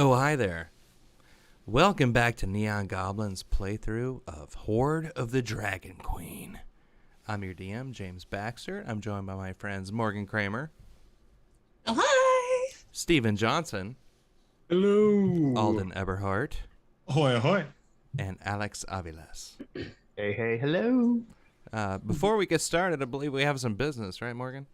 Oh, hi there. Welcome back to Neon Goblin's playthrough of Hoard of the Dragon Queen. I'm your DM, James Baxter. I'm joined by my friends Morgan Kramer, Oh, hi! Stephen Johnson, Hello. Alden Eberhardt, Ahoy, ahoy. and Alex Aviles. Hey, hey, hello. Before we get started, I believe we have some business, right, Morgan?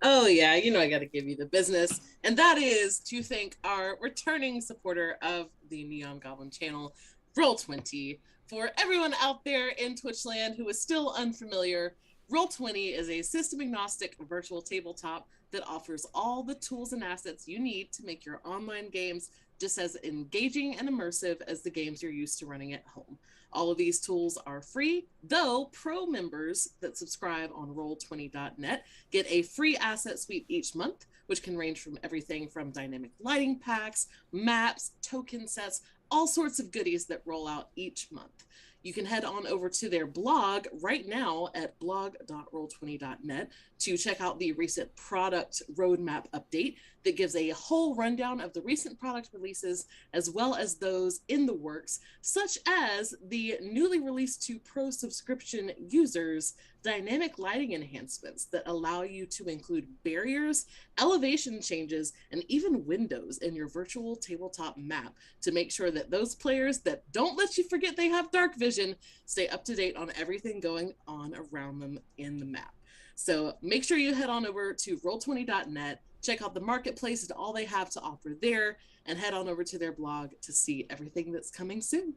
Oh, yeah, I got to give you the business. And that is to thank our returning supporter of the Neon Goblin channel, Roll20. For everyone out there in Twitchland who is still unfamiliar, Roll20 is a system agnostic virtual tabletop that offers all the tools and assets you need to make your online games just as engaging and immersive as the games you're used to running at home. All of these tools are free, though pro members that subscribe on roll20.net get a free asset suite each month, which can range from everything from dynamic lighting packs, maps, token sets, all sorts of goodies that roll out each month. You can head on over to their blog right now at blog.roll20.net to check out the recent product roadmap update that gives a whole rundown of the recent product releases as well as those in the works, such as the newly released to pro subscription users dynamic lighting enhancements that allow you to include barriers, elevation changes, and even windows in your virtual tabletop map to make sure that those players that don't let you forget they have dark vision stay up to date on everything going on around them in the map. So make sure you head on over to roll20.net, check out the marketplace and all they have to offer there, and head on over to their blog to see everything that's coming soon.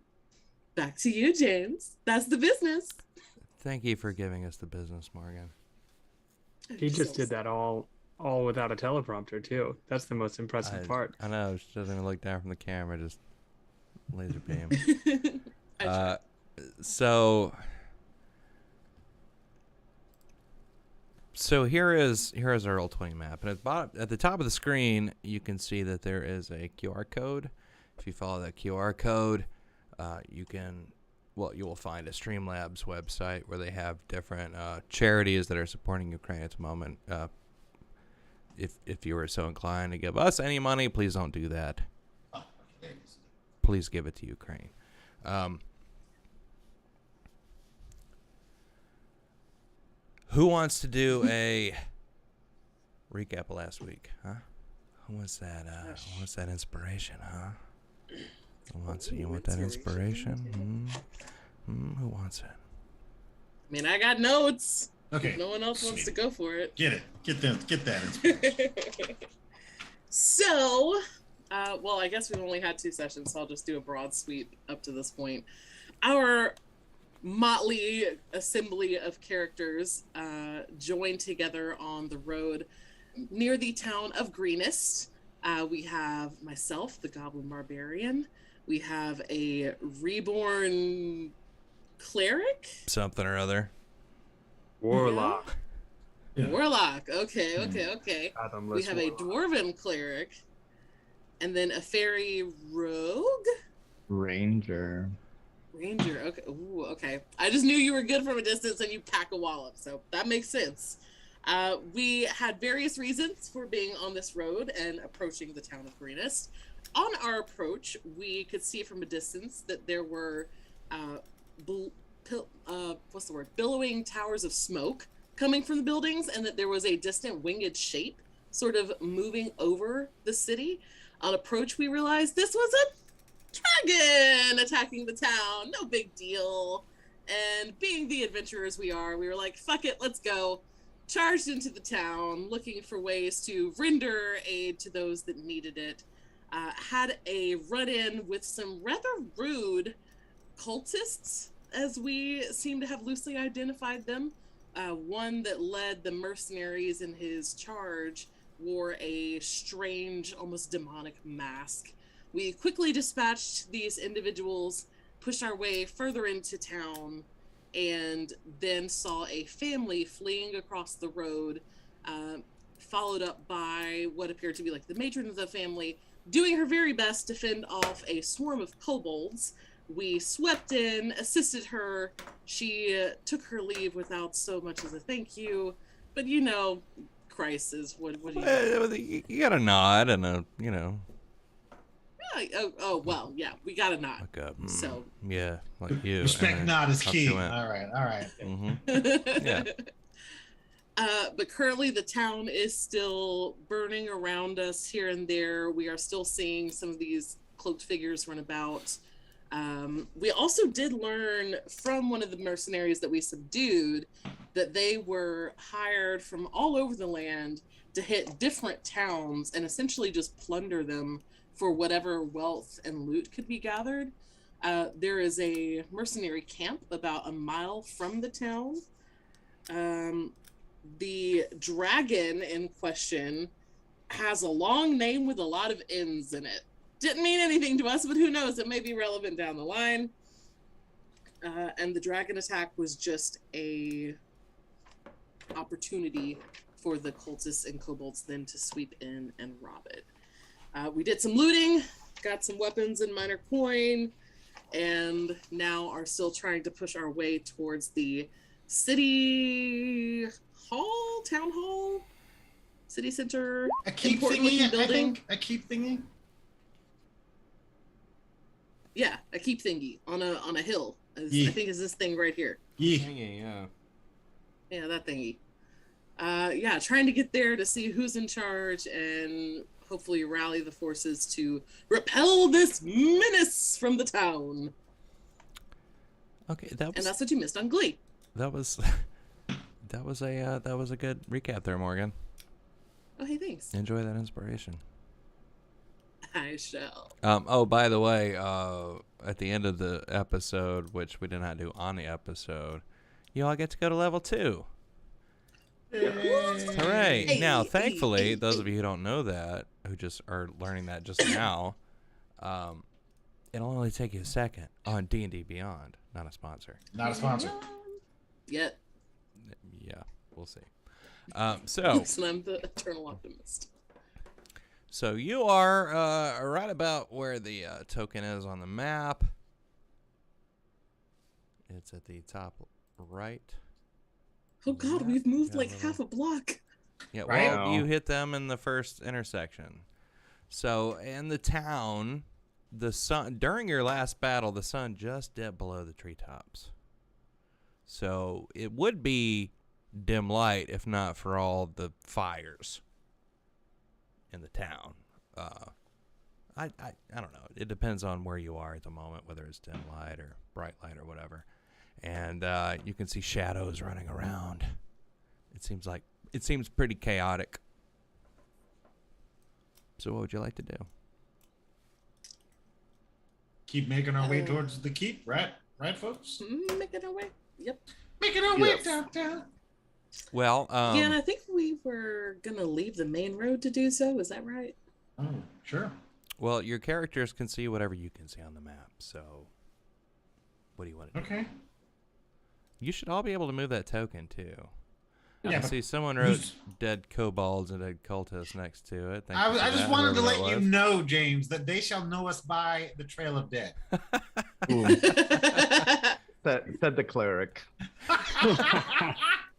Back to you, James. That's the business. Thank you for giving us the business, Morgan. He just did that all without a teleprompter too. That's the most impressive part. I know, she doesn't even look down from the camera, just laser beam. So here is our Roll20 map, and at the top of the screen you can see that there is a QR code. If you follow that QR code, you will find a Streamlabs website where they have different charities that are supporting Ukraine at the moment. If you were so inclined to give us any money, please don't do that. Please give it to Ukraine. Who wants to do a recap of last week, huh? Who wants that? Who wants that inspiration, huh? You want that inspiration? Who wants it? I mean, I got notes. Okay. If no one else wants to go for it. Get it. Get that inspiration. So, I guess we've only had 2 sessions, so I'll just do a broad sweep up to this point. Our motley assembly of characters joined together on the road near the town of Greenest. We have myself, the Goblin Barbarian. We have a reborn cleric? Something or other. Warlock. Yeah. Warlock. Okay. Fathomless we have warlock. A dwarven cleric. And then a fairy rogue? Ranger. Okay. Ooh, okay. I just knew you were good from a distance and you pack a wallop, so that makes sense. We had various reasons for being on this road and approaching the town of Greenest. On our approach, we could see from a distance that there were billowing towers of smoke coming from the buildings, and that there was a distant winged shape sort of moving over the city. On approach, we realized this was a dragon attacking the town. No big deal. And being the adventurers we are, we were like, fuck it, let's go. Charged into the town, looking for ways to render aid to those that needed it. Had a run-in with some rather rude cultists, as we seem to have loosely identified them. One that led the mercenaries in his charge wore a strange, almost demonic mask. We quickly dispatched these individuals, pushed our way further into town, and then saw a family fleeing across the road, followed up by what appeared to be like the matron of the family, doing her very best to fend off a swarm of kobolds. We swept in, assisted her. She took her leave without so much as a thank you. But crisis. What do you You got a nod and a, Oh well, yeah, we got a nod. Like a, So yeah, like you. Respect nod is up key. she All went. right. Yeah. But currently the town is still burning around us here and there. We are still seeing some of these cloaked figures run about. We also did learn from one of the mercenaries that we subdued that they were hired from all over the land to hit different towns and essentially just plunder them for whatever wealth and loot could be gathered. There is a mercenary camp about a mile from the town. The dragon in question has a long name with a lot of N's in it. Didn't mean anything to us, but who knows? It may be relevant down the line. And the dragon attack was just a opportunity for the cultists and kobolds then to sweep in and rob it. We did some looting, got some weapons and minor coin, and now are still trying to push our way towards the city hall, town hall, city center, A keep important thingy, looking building. I think. A keep thingy. Yeah, a keep thingy on a hill. Yeah. I think is this thing right here. Yeah. Yeah, that thingy. Yeah, trying to get there to see who's in charge and hopefully rally the forces to repel this menace from the town. Okay, And that's what you missed on Glee. that was a good recap there, Morgan. Oh, hey, thanks. Enjoy that inspiration. I shall. Oh, by the way, at the end of the episode, which we did not do on the episode, you all get to go to level 2. Hooray! Hey, Now, hey, thankfully, hey, those hey. of you who don't know that, who just are learning that just now, it'll only take you a second on D&D Beyond. Not a sponsor. Not a sponsor. Yet. Yeah, we'll see. So Listen, I'm the eternal optimist. So you are right about where the token is on the map. It's at the top right. Oh God, we've moved Yeah, like little- half a block. Yeah, Right. well, you hit them in the first intersection. So in the town, the sun during your last battle, the sun just dipped below the treetops. So it would be dim light if not for all the fires in the town. I don't know. It depends on where you are at the moment, whether it's dim light or bright light or whatever. And you can see shadows running around. It seems pretty chaotic. So what would you like to do? Keep making our way towards the keep, right? Right, folks? Making our way. Yep. Making our way Yes. downtown. Well, Yeah, and I think we were gonna leave the main road to do so. Is that right? Oh, sure. well, your characters can see whatever you can see on the map. So what do you want to do? Okay. You should all be able to move that token too. Yeah, I but see someone wrote who's- dead kobolds and dead cultists next to it. Thank I you for just that, wanted to whoever let that you was. know, James, that they shall know us by the Trail of Dead. Ooh, said the cleric.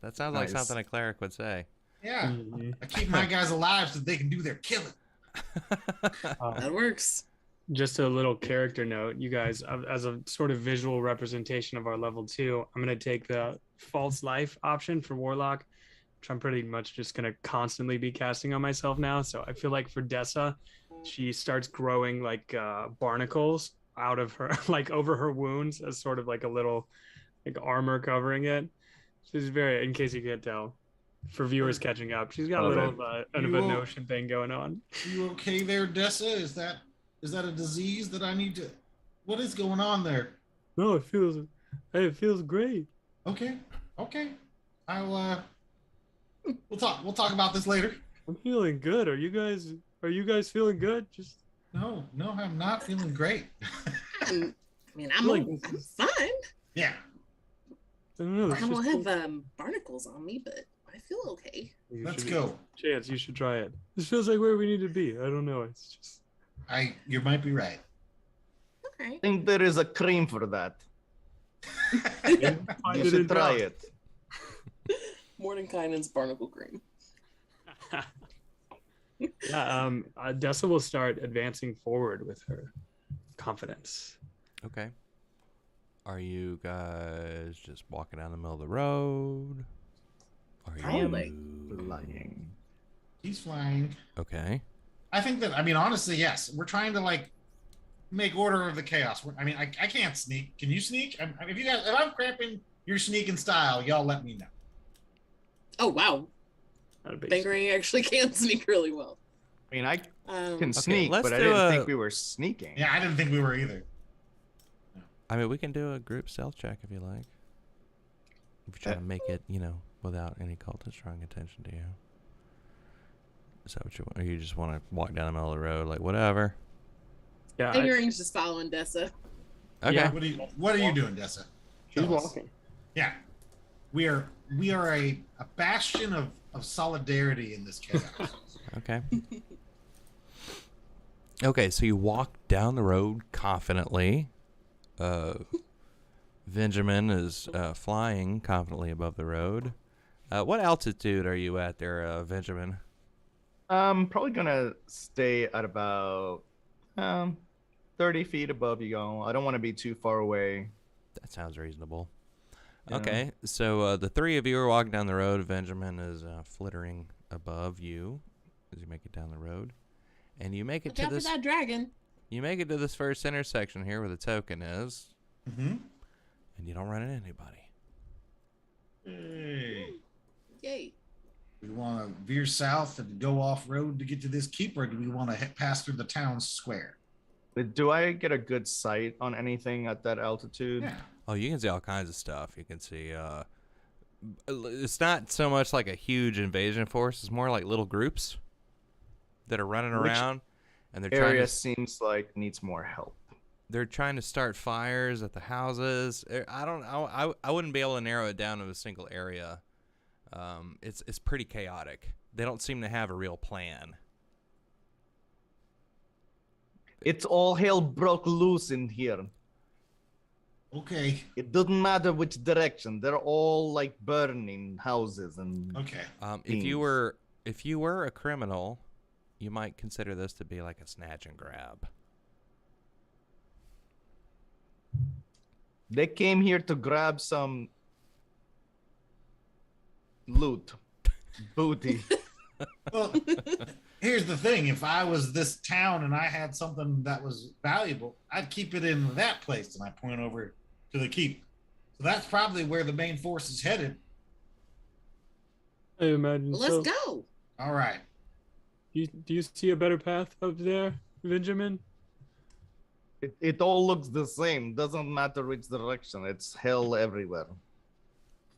That sounds like Nice. something a cleric would say. Yeah. Mhm. I keep my guys alive so they can do their killing. That works. Just a little character note, you guys, as a sort of visual representation of our level 2, I'm going to take the false life option for Warlock, which I'm pretty much just going to constantly be casting on myself now. So I feel like for Dessa, she starts growing like barnacles out of her, like over her wounds as sort of like a little like armor covering it. She's very, in case you can't tell, for viewers catching up, she's got a Love little it. of You a will- notion thing going on. You okay there, Dessa? Is that a disease that I need to? What is going on there? No, it feels great. Okay. I'll we'll talk about this later. I'm feeling good. Are you guys feeling good? Just No, I'm not feeling great. I mean, I'm Like- fine. Yeah. I don't know. I don't have barnacles on me, but I feel okay. Let's go. Chance, you should try it. This feels like where we need to be. I don't know. It's just You might be right. Okay. I think there is a cream for that. find You it in should try doubt. it. Mordenkainen's barnacle cream. Yeah, Dessa will start advancing forward with her confidence. Okay. Are you guys just walking down the middle of the road? Are Probably. Flying. He's flying. Okay. I think that, I mean, honestly, yes. We're trying to like make order of the chaos. I mean, I can't sneak. Can you sneak? If you guys, if I'm cramping your sneaking style, y'all let me know. Oh wow, Not a big Bangarang actually can sneak really well. I mean, I Um, can sneak, let's but I do didn't a- think we were sneaking. Yeah, I didn't think we were either. I mean, we can do a group stealth check if you like. If you're trying to make it, without any cultists drawing attention to you. Is that what you want? Or you just want to walk down the middle of the road, like, whatever? Yeah, Bangarang's just following Dessa. Okay. Yeah. What are you doing, Dessa? she's Tell us. walking. Yeah. We are a bastion of solidarity in this chaos. Okay. Okay, so you walk down the road confidently. Benjamin is flying confidently above the road. What altitude are you at there, Benjamin? I'm probably gonna stay at about 30 feet above you all. I don't want to be too far away. That sounds reasonable. Yeah. Okay, so the three of you are walking down the road. Benjamin is flittering above you as you make it down the road, and you make it Watch to out for this. that dragon. You make it to this first intersection here where the token is, Mm-hmm. and you don't run into anybody. Hey. Yay. We want to veer south and go off road to get to this keep, or do we want to pass through the town square? But do I get a good sight on anything at that altitude? Yeah. Oh, you can see all kinds of stuff. You can see. It's not so much like a huge invasion force. It's more like little groups that are running Which around, and they're trying Area to. seems like needs more help. They're trying to start fires at the houses. I don't. I wouldn't be able to narrow it down to a single area. It's pretty chaotic. They don't seem to have a real plan. It's all hell broke loose in here. Okay. It doesn't matter which direction. They're all like burning houses and Okay. If you were a criminal, you might consider this to be like a snatch and grab. they came here to grab some loot, booty. Well, here's the thing. If I was this town and I had something that was valuable, I'd keep it in that place. And I point over to the keep. So that's probably where the main force is headed. I imagine. Well, so. let's go. All right. Do you see a better path up there, Benjamin? It all looks the same. Doesn't matter which direction. It's hell everywhere.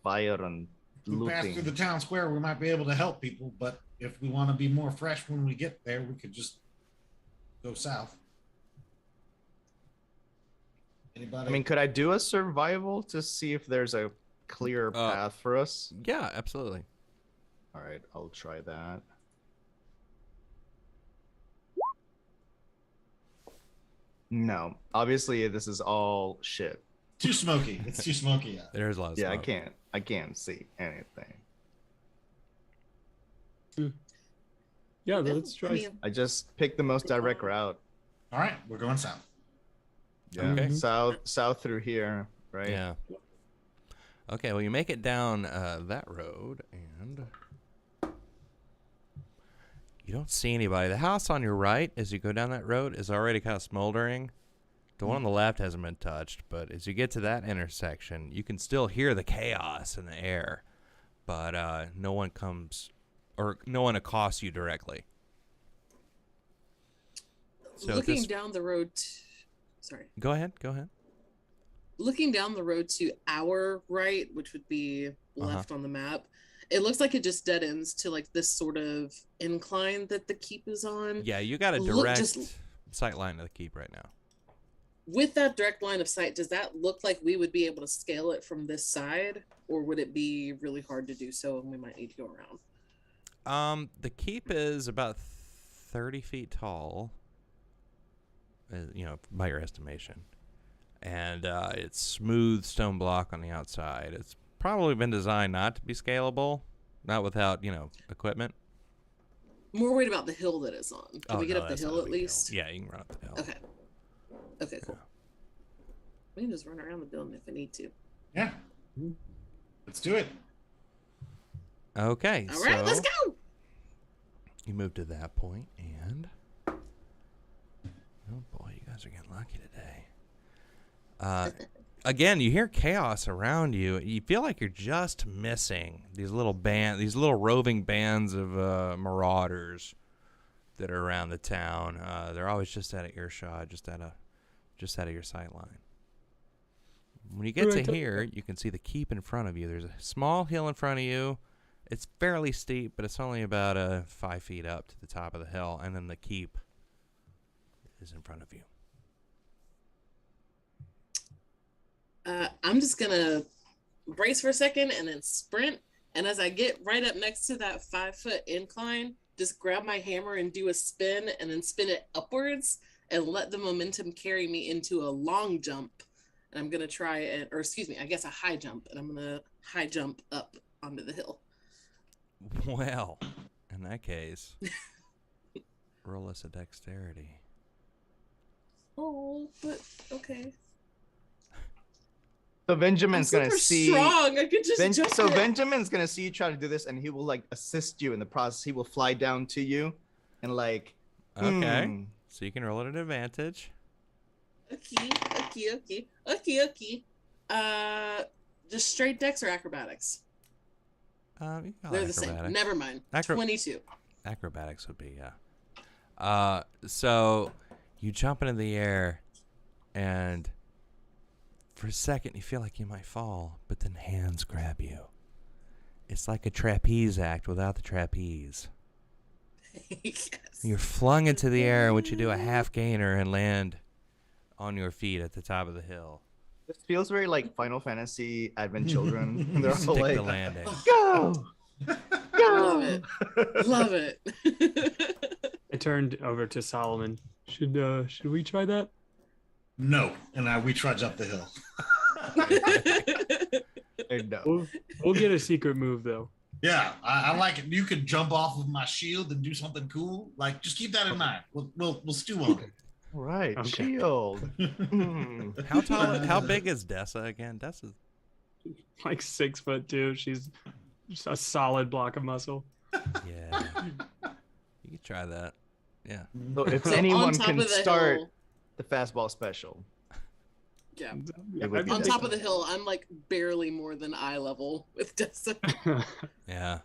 Fire and If we pass through the looting. town square, we might be able to help people. But if we want to be more fresh when we get there, we could just go south. Anybody? I mean, could I do a survival to see if there's a clear path for us? Yeah, absolutely. All right, I'll try that. No, obviously this is all shit. too smoky. It's too smoky out. There's a lot of Yeah, smoke. I can't see anything. Yeah, let's try. I mean, I just picked the most direct route. All right, we're going south. Yeah, Okay. south through here, right? Yeah. Okay, well, you make it down that road, and you don't see anybody. The house on your right, as you go down that road, is already kind of smoldering. The one on the left hasn't been touched, but as you get to that intersection, you can still hear the chaos in the air, but no one comes, or no one accosts you directly. So looking this- down the road. Sorry. Go ahead. Looking down the road to our right, which would be left on the map, it looks like it just dead ends to like this sort of incline that the keep is on. Yeah, you got a Look, direct just- sight line to the keep right now. With that direct line of sight, does that look like we would be able to scale it from this side, or would it be really hard to do so and we might need to go around? The keep is about 30 feet tall, by your estimation. And it's smooth stone block on the outside. It's probably been designed not to be scalable, not without, equipment. More worried about the hill that it's on. Can we get up the that's hill not a at big least? hill. Yeah, you can run up the hill. Okay. Okay, cool. We can just run around the building if we need to. Yeah. Let's do it. Okay, All right, let's go. You move to that point, and oh boy, you guys are getting lucky today. Again, you hear chaos around you. You feel like you're just missing these little roving bands of marauders that are around the town. They're always just out of earshot, just out of your sight line. When you get to here, you can see the keep in front of you. There's a small hill in front of you. It's fairly steep, but it's only about 5 feet up to the top of the hill, and then the keep is in front of you. I'm just gonna brace for a second and then sprint. And as I get right up next to that 5-foot incline, just grab my hammer and do a spin and then spin it upwards and let the momentum carry me into a long jump. And I'm gonna try I guess a high jump. And I'm gonna high jump up onto the hill. Well, in that case, roll us a dexterity. Oh, but okay. So Benjamin's I'm gonna super see. strong. I could just jump So it. Benjamin's gonna see you try to do this, and he will like assist you in the process. He will fly down to you, and like. Okay, so you can roll at an advantage. Okay. Just straight dex or acrobatics? You got They're the same. Never mind. 22. Acrobatics would be, yeah. So you jump into the air, and for a second you feel like you might fall, but then hands grab you. It's like a trapeze act without the trapeze. Yes. You're flung into the air, in which you do a half gainer and land on your feet at the top of the hill. This feels very like Final Fantasy Advent Children. And they're all Stick like, the landing. go, Love it. Love it. I turned over to Solomon. Should we try that? No, and we trudge up the hill. No. We'll get a secret move though. Yeah, I like it. You could jump off of my shield and do something cool. Like, just keep that in mind. We'll stew on it. All right, Okay. shield. How big is Dessa again? Dessa's Like 6'2". She's just a solid block of muscle. yeah. You could try that. Yeah. So if So anyone on top can of the start hill, the fastball special, yeah. it would be On this top of one. the hill, I'm like barely more than eye level with Dessa. Yeah.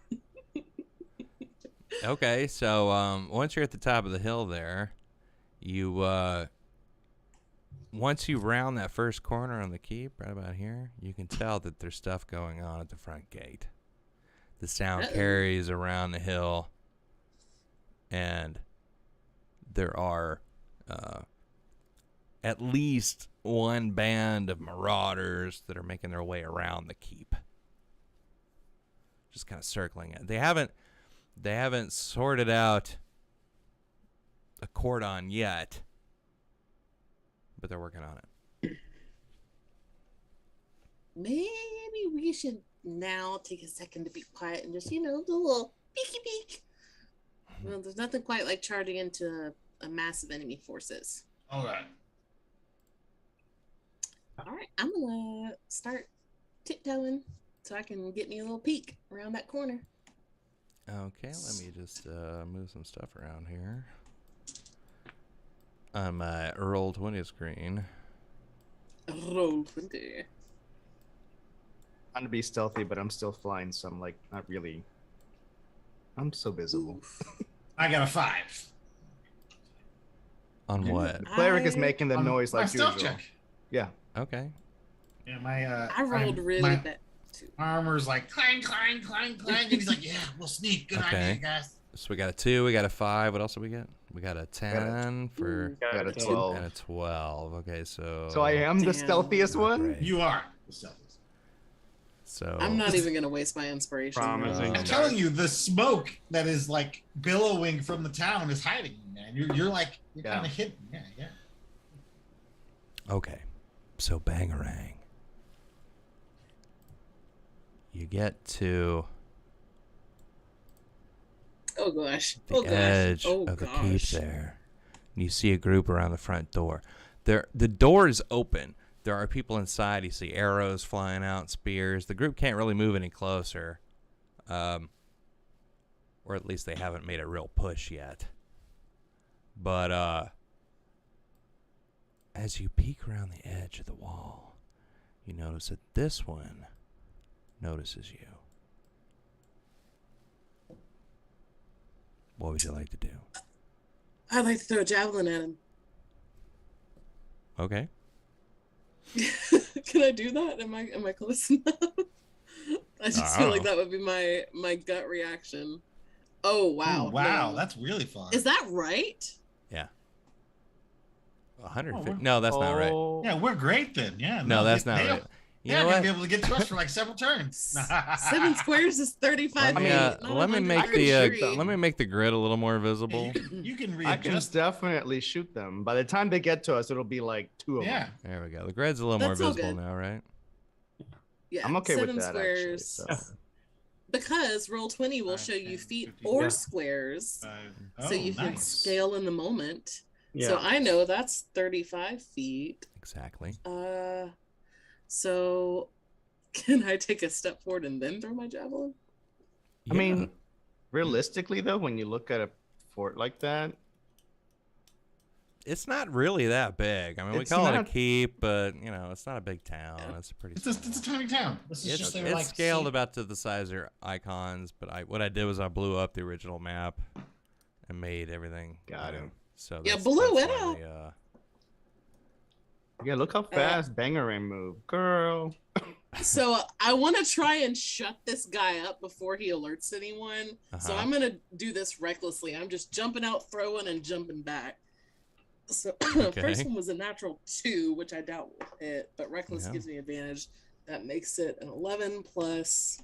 Okay, so once you're at the top of the hill there, you once you round that first corner on the keep right about here, you can tell that there's stuff going on at the front gate. The sound carries around the hill, and there are at least one band of marauders that are making their way around the keep, just kind of circling it. They haven't sorted out a cordon yet, but they're working on it. Maybe we should now take a second to be quiet and just, do a little peeky peek. Well, there's nothing quite like charging into a massive enemy forces. All right. All right, I'm gonna start tiptoeing so I can get me a little peek around that corner. Okay, let me just move some stuff around here on my Roll20 screen. Roll 20. trying to be stealthy, but I'm still flying, so I'm like not really. I'm so visible. I got a 5. On what? The cleric is making the On noise my like usual. stealth check. Yeah. Okay. Yeah, my I rolled really my bad too. armor's like clang, clang, clang, clang, and he's like, "Yeah, we'll sneak. Good Okay. idea, guys." So we got a 2, we got a 5. What else do we get? We got a 10 for Got a Two. 12. and a 12. Okay, so So I am the Damn. stealthiest one. Great. You are the stealthiest. So I'm not even gonna waste my inspiration. Promising. I'm telling you, the smoke that is like billowing from the town is hiding you, man. You're like Yeah. kind of hidden. Yeah, yeah. Okay, so Bangarang. You get to Oh gosh. the Oh gosh. edge Oh of the gosh. keep there. And you see a group around the front door. The door is open. There are people inside. You see arrows flying out, spears. The group can't really move any closer. Or at least they haven't made a real push yet. But as you peek around the edge of the wall, you notice that this one notices you. What would you like to do? I'd like to throw a javelin at him. Okay. Can I do that? Am I close enough? I just feel like that would be my gut reaction. Oh wow. Ooh, wow, No. that's really fun. Is that right? Yeah. 150. we're- No, that's not right. Yeah, we're great then. Yeah. No, that's not right. You They're know gonna what? be able to get to us for like several turns. 7 squares is 35 Let me, feet. not let me 100 make feet. let me make the grid a little more Yeah, visible. you can I can readjust. definitely shoot them. By the time they get to us, it'll be like 2 of Yeah. them. There we go. The grid's a little That's more all visible good. now, right? Yeah, I'm okay 7 with that squares. actually. So. Because Roll20 will 5, show you 10, feet 15, or yeah. squares, Oh, so you can nice. scale in the moment. Yeah. So I know that's 35 feet. Exactly. So can I take a step forward and then throw my javelin? I mean, realistically though, when you look at a fort like that, it's not really that big. I mean, we It's call it a not- keep, but you know, it's not a big town. It's a pretty. It's a tiny town. This is It's, just their it's like scaled sea- about to the size of their icons, but what I did was I blew up the original map and made everything. Got him. So Yeah, that's- blew that's it why up. yeah, look how fast Bangarang moved, girl. So I want to try and shut this guy up before he alerts anyone. So Uh-huh. I'm gonna do this recklessly. I'm just jumping out, throwing, and jumping back. So Okay. first one was a natural 2, which I doubt will hit, but reckless Yeah. gives me advantage. That makes it an 11 plus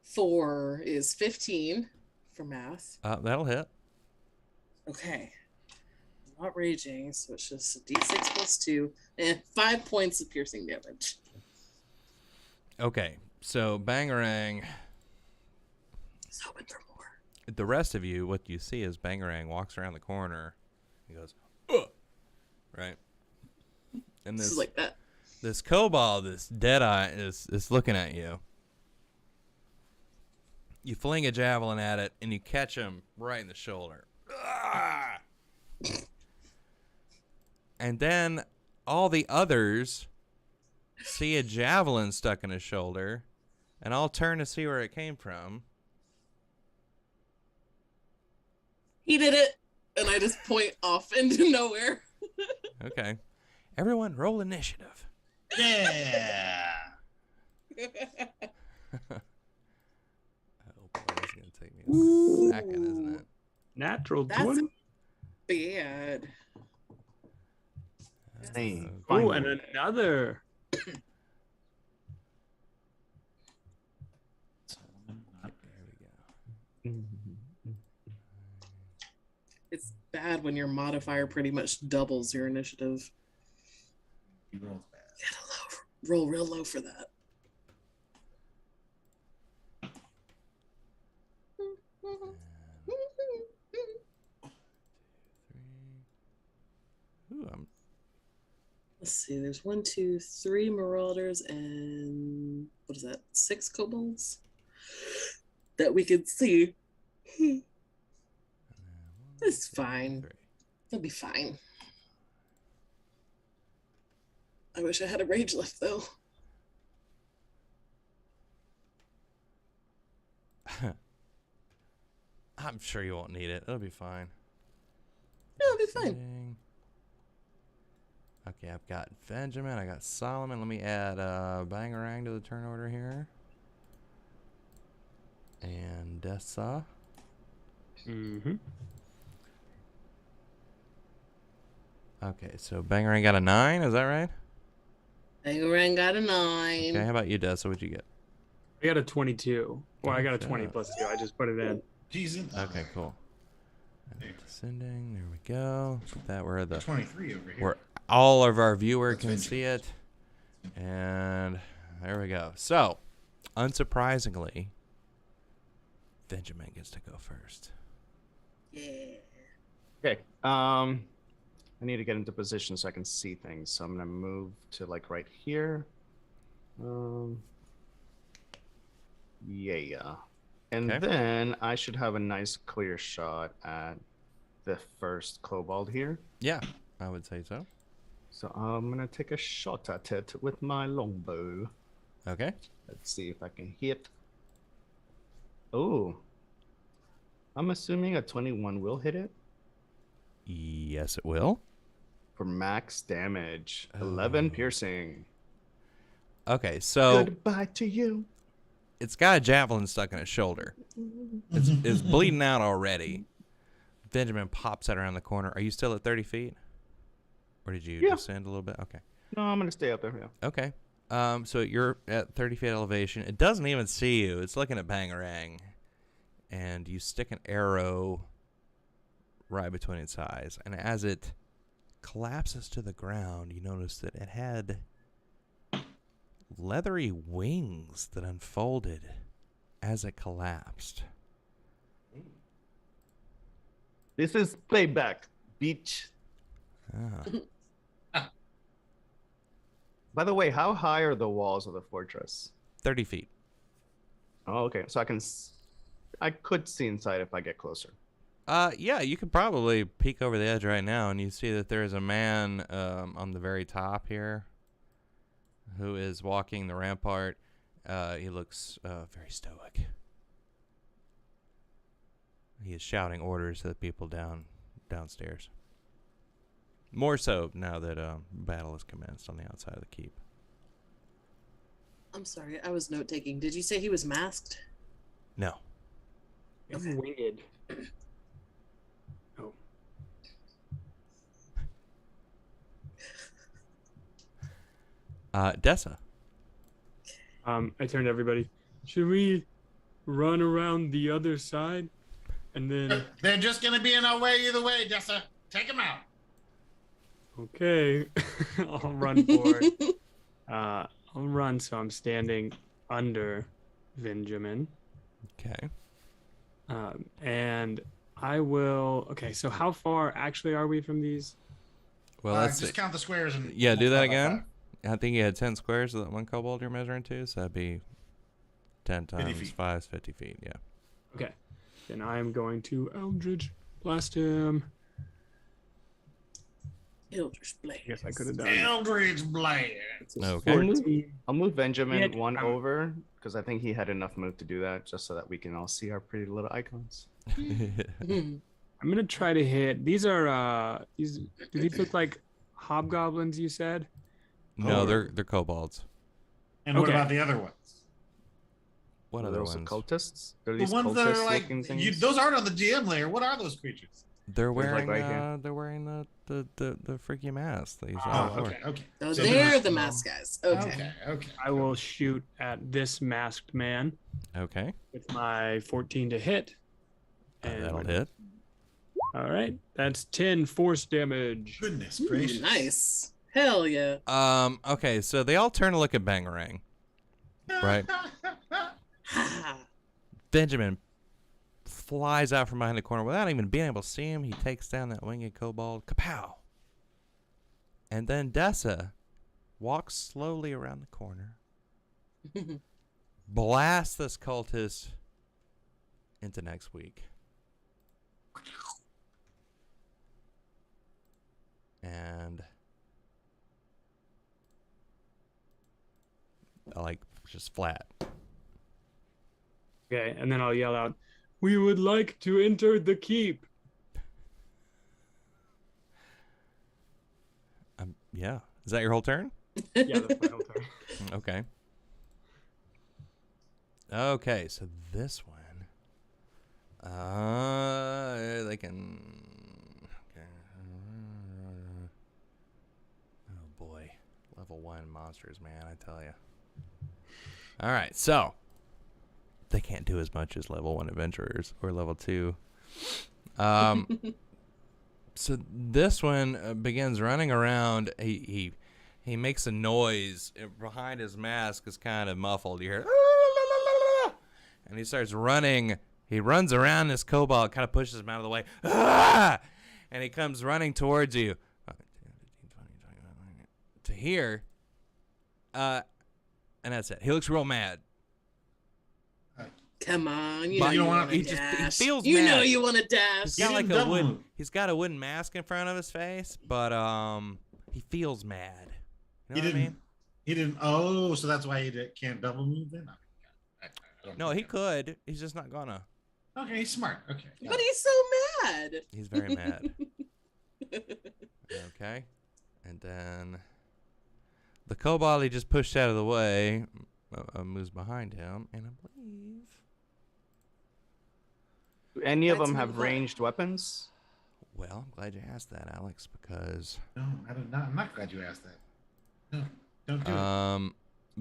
4 is 15 for math. That'll hit. Okay. I'm not raging, so it's just a d6 plus 2 and 5 points of piercing damage. Okay, so Bangarang. I was hoping for more. The rest of you, what you see is Bangarang walks around the corner. He goes, ugh! Right? And This this is like that. this kobold, this deadeye, is looking at you. You fling a javelin at it, and you catch him right in the shoulder. Ah! And then all the others see a javelin stuck in his shoulder, and all turn to see where it came from. He did it, and I just point off into nowhere. Okay. Everyone, roll initiative. Yeah. Oh boy, it's gonna take me a second, isn't it? Natural That's 20. bad. Same. Oh, Finally. and another. There we go. It's bad when your modifier pretty much doubles your initiative. He rolls bad. You gotta roll real low for that. Ooh, Let's see, there's 1, 2, 3 marauders and what is that? 6 kobolds that we could see. It's fine. It'll be fine. I wish I had a rage left though. I'm sure you won't need it. It'll be fine. Yeah, it'll be fine. Ding. Okay, I've got Benjamin. I got Solomon. Let me add Bangarang to the turn order here. And Dessa. Mm-hmm. Okay, so Bangarang got a 9. Is that right? Bangarang got a 9. Okay, how about you, Dessa? What'd you get? I got a 22. Well, I got a Good 20 job. plus 2. I just put it in. Jesus. Okay, cool. And descending. There we go. Put that where the 23 over here. where all of our viewer That's can Benjamin. see it. And there we go. So, unsurprisingly, Benjamin gets to go first. Yeah. Okay. I need to get into position so I can see things. So I'm gonna move to like right here. Yeah. And Okay. then I should have a nice clear shot at the first kobold here. Yeah, I would say so. So I'm gonna take a shot at it with my longbow. Okay. Let's see if I can hit. Oh. I'm assuming a 21 will hit it Yes, it will. for max damage. 11 piercing. Okay, so Goodbye to you. it's got a javelin stuck in its shoulder. It's bleeding out already. Benjamin pops out around the corner. Are you still at 30 feet? Or did you descend a little bit? Okay. No, I'm gonna stay up there. Yeah. Okay. So you're at 30 feet elevation. It doesn't even see you. It's looking at Bangarang. And you stick an arrow right between its eyes. And as it collapses to the ground, you notice that it had leathery wings that unfolded as it collapsed. This is playback, bitch. Ah, By the way, how high are the walls of the fortress? 30 feet. Oh, okay. So I could see inside if I get closer. Yeah, you could probably peek over the edge right now, and you see that there is a man on the very top here who is walking the rampart. He looks very stoic. He is shouting orders to the people downstairs. More so now that battle has commenced on the outside of the keep. I'm sorry, I was note taking. Did you say he was masked? No. It's Okay. winged. Oh. Dessa. I turned to everybody. Should we run around the other side? And then, They're just gonna be in our way either way, Dessa. Take them out. okay, I'll run forward. I'll run so I'm standing under Benjamin. Okay. And I will. Okay, so how far actually are we from these? Well, let's just count the squares and Yeah, do that multiply by again. I think you had 10 squares of that one kobold you're measuring to, so that'd be 10 50 times feet. 5 is 50 feet, yeah. Okay, then I am going to Eldridge blast him. Eldritch Blade. I guess I could have five. done. Eldridge Blade. It's a Okay. 14. I'll move Benjamin Yeah, one over because I think he had enough move to do that, just so that we can all see our pretty little icons. Mhm. I'm gonna try to hit. These are these. Do these look like hobgoblins? You said. No, Oh. they're kobolds. And what Okay. about the other ones? What Are other those ones? cultists? They're The these ones that are like cultist-looking things? those aren't on the GM layer. What are those creatures? They're There's, wearing like, right here. they're wearing the freaky masks that you saw Oh, before. okay, okay. Oh, So they're they're- the mask guys. Okay. Okay, okay. I will shoot at this masked man Okay. with my 14 to hit. And That'll hit. All right, that's 10 force damage. Goodness Ooh, gracious. nice. Hell yeah. Okay, so they all turn to look at Bangarang. Right. Ha. Benjamin flies out from behind the corner without even being able to see him. He takes down that winged kobold. Kapow! And then Dessa walks slowly around the corner, blasts this cultist into next week. And just flat. Okay, and then I'll yell out, "We would like to enter the keep." Yeah. Is that your whole turn? Yeah, that's my whole turn. Okay. Okay, so this one. They can. Okay. Oh boy, level 1 monsters, man! I tell you. All right, so they can't do as much as level 1 adventurers or level 2. So this one begins running around. He makes a noise behind his mask is kind of muffled. You hear, and he starts running. He runs around this kobold, kind of pushes him out of the way. Ah! And he comes running towards you. To here. And that's it. He looks real mad. Come on, you But know you you don't want to he dash. feels you mad. know you want to dash. He's got He like didn't a double wooden. move. He's got a wooden mask in front of his face, but he feels mad. You know what I mean? He didn't. Oh, so that's why can't double move then. I don't No, think he could. He's just not gonna. Okay, he's smart. Okay. But he's so mad. He's very mad. Okay, and then the kobold he just pushed out of the way moves behind him, and I believe. Do any of That's them have not- ranged weapons? Well, I'm glad you asked that, Alex, because No, I'm not glad you asked that. No, don't do it.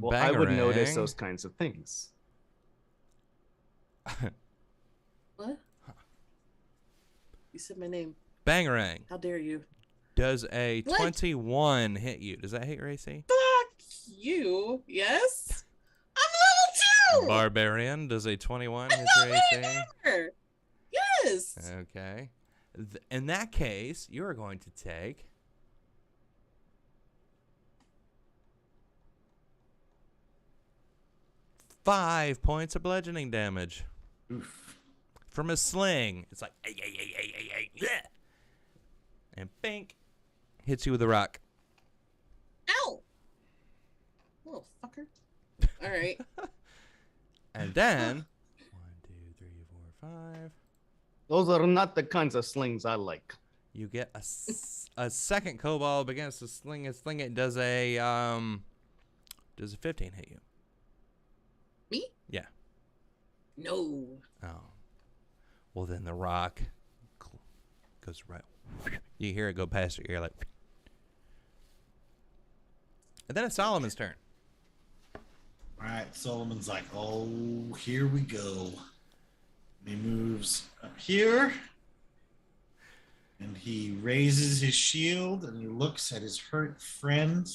Well, I would notice Bangarang- those kinds of things. What? You said my name. Bangarang, How dare you? does a What? 21 hit you? Does that hit your AC? Fuck you. Yes? I'm level 2! Barbarian, does a 21 hit I'm your not AC? really there. Yes. Okay. In that case, you are going to take 5 points of bludgeoning damage Oof. from a sling. It's like, ay, ay, ay, ay, ay, ay, yeah. And bink, hits you with a rock. Ow. Little fucker. All right. And then 1, 2, 3, 4, 5. Those are not the kinds of slings I like. You get a second kobold begins to sling and sling it. Does a 15 hit you? Me? Yeah. No. Oh. Well, then the rock goes right. You hear it go past your ear like. And then it's Solomon's turn. All right, Solomon's like, oh, here we go. And he moves up here. And he raises his shield and he looks at his hurt friend.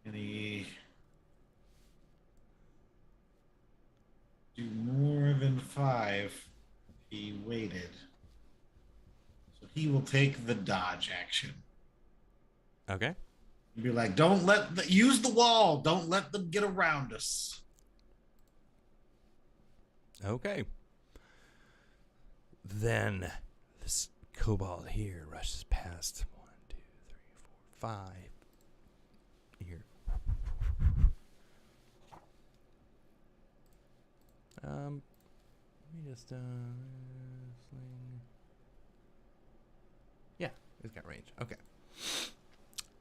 And he do more than 5. He waited. So he will take the dodge action. Okay. And be like, don't use the wall. Don't let them get around us. Okay. Then this kobold here rushes past 1, 2, 3, 4, 5. Here. Let me just sling. Yeah, he's got range. Okay.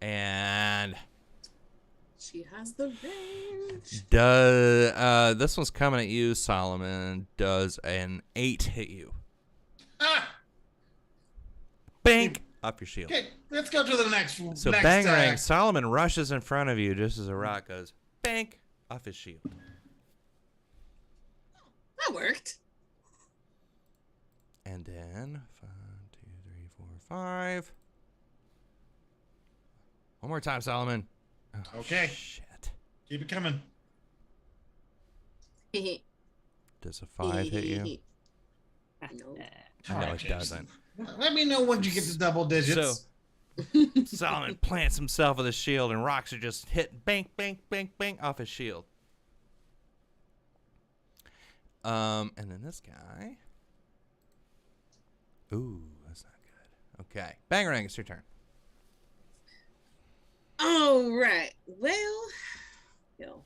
And She has the range. this one's coming at you, Solomon. Does an 8 hit you? Ah! Bank off your shield. Okay, let's go to the next. So next, bang, Solomon rushes in front of you just as a rock goes bank off his shield. That worked. And then 5, 2, 3, 4, 5. One more time, Solomon. Oh, Okay. Shit. Keep it coming. Does a 5 hit you? No. No, Alright, it Jason. doesn't. Let me know when you get to double digits. So Solomon plants himself with his shield, and rocks are just hitting bank, bank, bank, bank off his shield. And then this guy. Ooh, that's not good. Okay, Bangarang, it's your turn. All right. Well, yo.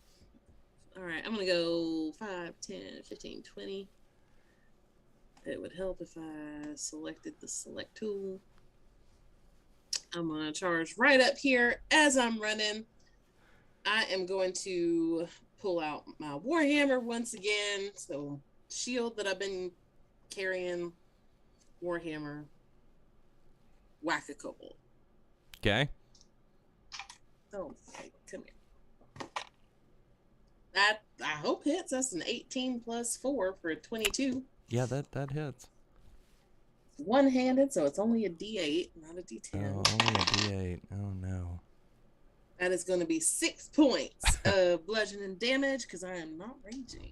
All right. I'm going to go 5, 10, 15, 20. It would help if I selected the select tool. I'm going to charge right up here as I'm running. I am going to pull out my Warhammer once again. So, shield that I've been carrying, Warhammer, whack a kobold. Okay. Oh, okay, come here. That I hope hits. That's an 18 plus 4 for a 22. Yeah, that hits. One-handed, so it's only a D8, not a Oh, D10. only a D8. Oh no. That is going to be 6 points of bludgeoning damage because I am not raging.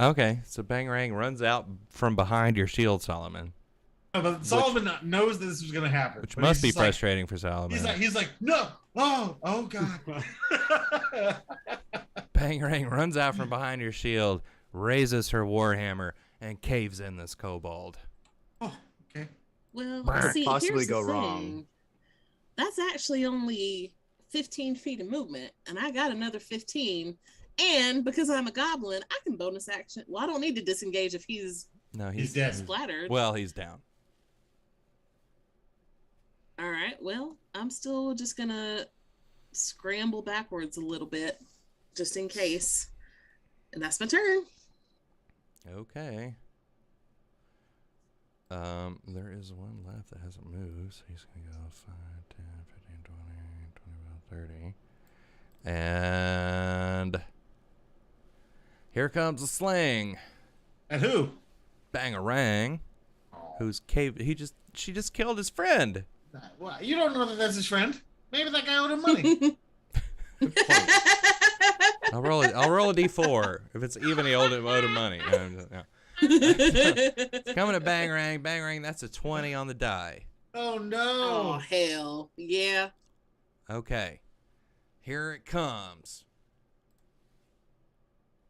Okay, so Bangarang runs out from behind your shield, Solomon, No, but Solomon knows that this was going to happen. which but must be he's just like- frustrating for Solomon. He's like, no, oh God. Bangarang runs out from behind your shield, raises her warhammer, and caves in this kobold. Oh, okay. Well, Could see, possibly here's the go thing. wrong. That's actually only 15 feet of movement, and I got another 15. And because I'm a goblin, I can bonus action. Well, I don't need to disengage if he's No, He's dead. splattered. Well, he's down. All right. Well, I'm still just gonna scramble backwards a little bit, just in case. And that's my turn. Okay. There is one left that hasn't moved, so he's going to go 5, 10, 15, 20, 25, 30. And here comes the sling. And who? Bangarang, who's caved. She just killed his friend. Well, you don't know that that's his friend. Maybe that guy owed him money. I'll roll a d4. If it's even, he owed him money. No. It's coming to Bangarang. Bangarang, that's a 20 on the die. Oh Oh, no. hell. Yeah. Okay. Here it comes.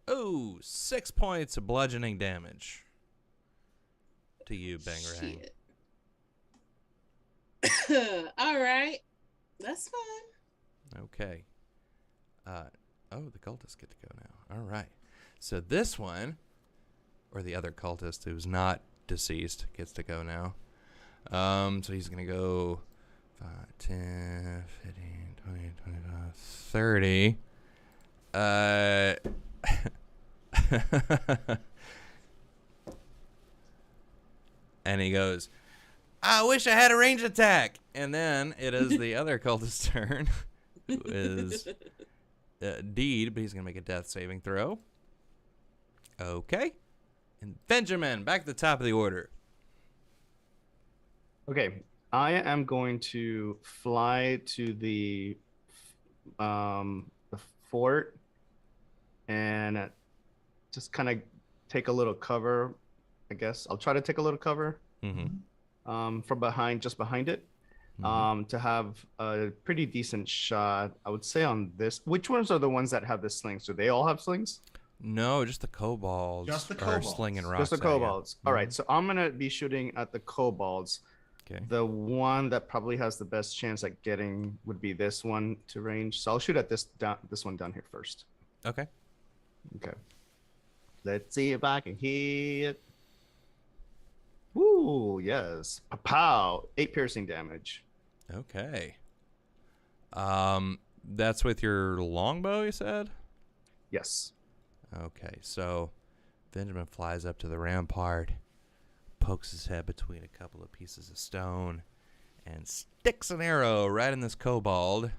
Oh, 6 points of bludgeoning damage to you, Bangarang. Shit. All right. That's fine. Okay. Oh, the cultists get to go now. All right. So this one, or the other cultist who's not deceased, gets to go now. So he's going to go 5, 10, 15, 20, 25, 30. And he goes, I wish I had a range attack. And then it is the other cultist's turn, who is Deed, but he's going to make a death saving throw. Okay. And Benjamin, back to the top of the order. Okay, I am going to fly to the fort and just kind of take a little cover. I guess I'll try to take a little cover Mm-hmm. from behind, just behind it, to have a pretty decent shot. I would say on this. Which ones are the ones that have the slings? Do they all have slings? No, just the kobolds. Just the are kobolds. slinging rocks. Just the at ya. kobolds. All right, so I'm gonna be shooting at the kobolds. Okay. The one that probably has the best chance at getting would be this one to range. So I'll shoot at this one down here first. Okay. Okay. Let's see if I can hit. Woo, yes. Pow! 8 piercing damage. Okay. That's with your longbow, you said? Yes. Okay, so Benjamin flies up to the rampart, pokes his head between a couple of pieces of stone, and sticks an arrow right in this kobold.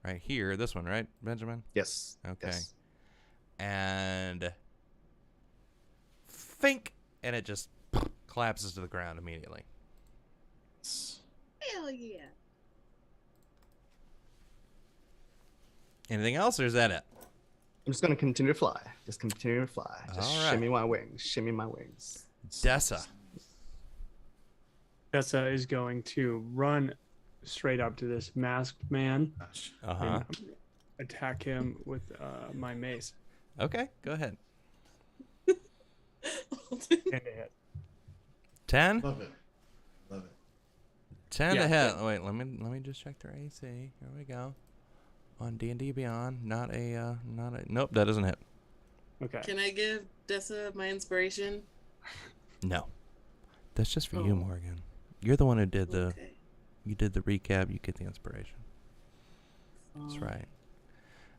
Right here, this one, right, Benjamin? Yes. Okay. Yes. And think, and it just collapses to the ground immediately. Hell yeah. Anything else, or is that it? I'm just gonna continue to fly. Just continue to fly. Just All right. shimmy my wings. Shimmy my wings. Dessa. Tessa is going to run straight up to this masked man Gosh. Uh-huh. and attack him with my mace. Okay, go ahead. 10 to hit. 10? Love it. Love it. 10 Yeah, to hit. yeah. Wait, let me just check their AC. Here we go. On D&D Beyond, not a nope, that doesn't hit. Okay. Can I give Dessa my inspiration? No. That's just for Oh. you, Morgan. You're the one who did the Okay. you did the recap, you get the inspiration. That's Fine. right.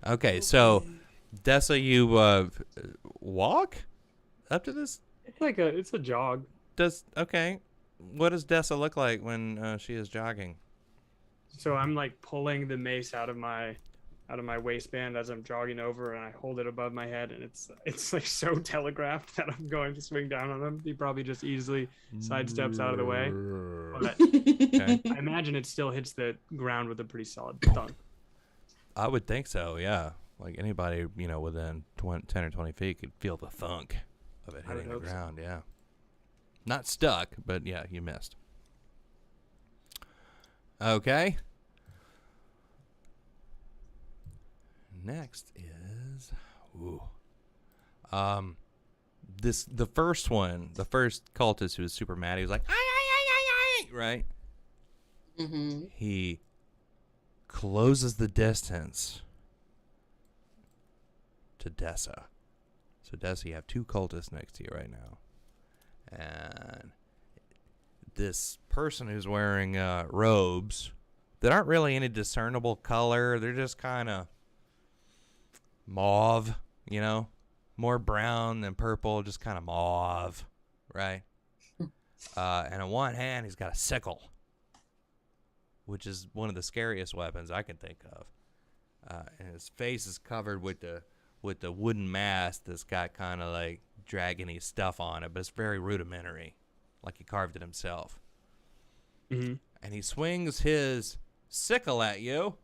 Okay, so Okay. Dessa, you walk up to this? It's a jog. Okay. What does Dessa look like when she is jogging? So I'm like pulling the mace out of my waistband as I'm jogging over, and I hold it above my head, and it's like so telegraphed that I'm going to swing down on him. He probably just easily sidesteps out of the way. But Okay. I imagine it still hits the ground with a pretty solid thunk. I would think so, yeah. Like anybody, within 10 or 20 feet could feel the thunk of it I would hitting the hope so. ground. Yeah. Not stuck, but yeah, you missed. Okay. Next is the first cultist who was super mad, he was like, "Ay, right? Mm-hmm. He closes the distance to Dessa. So Dessa, you have 2 cultists next to you right now. And this person who's wearing robes that aren't really any discernible color, they're just kind of mauve, more brown than purple, just kind of mauve, right? And on one hand, he's got a sickle, which is one of the scariest weapons I can think of. And his face is covered with the wooden mask that's got kind of like dragony stuff on it, but it's very rudimentary, like he carved it himself. Mm-hmm. And he swings his sickle at you.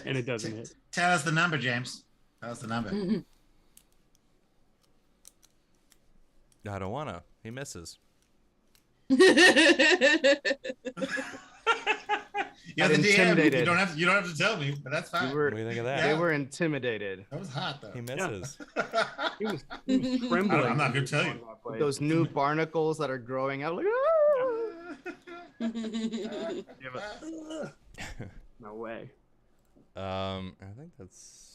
And it doesn't hit. Tell us the number, James. Tell us the number. I don't want to. He misses. You're the DM. Intimidated. You don't have to tell me, but that's fine. What do you think of that? They were intimidated. That was hot though. He misses. He was trembling. I'm not gonna tell you. Those new barnacles that are growing out, like, No way. I think that's.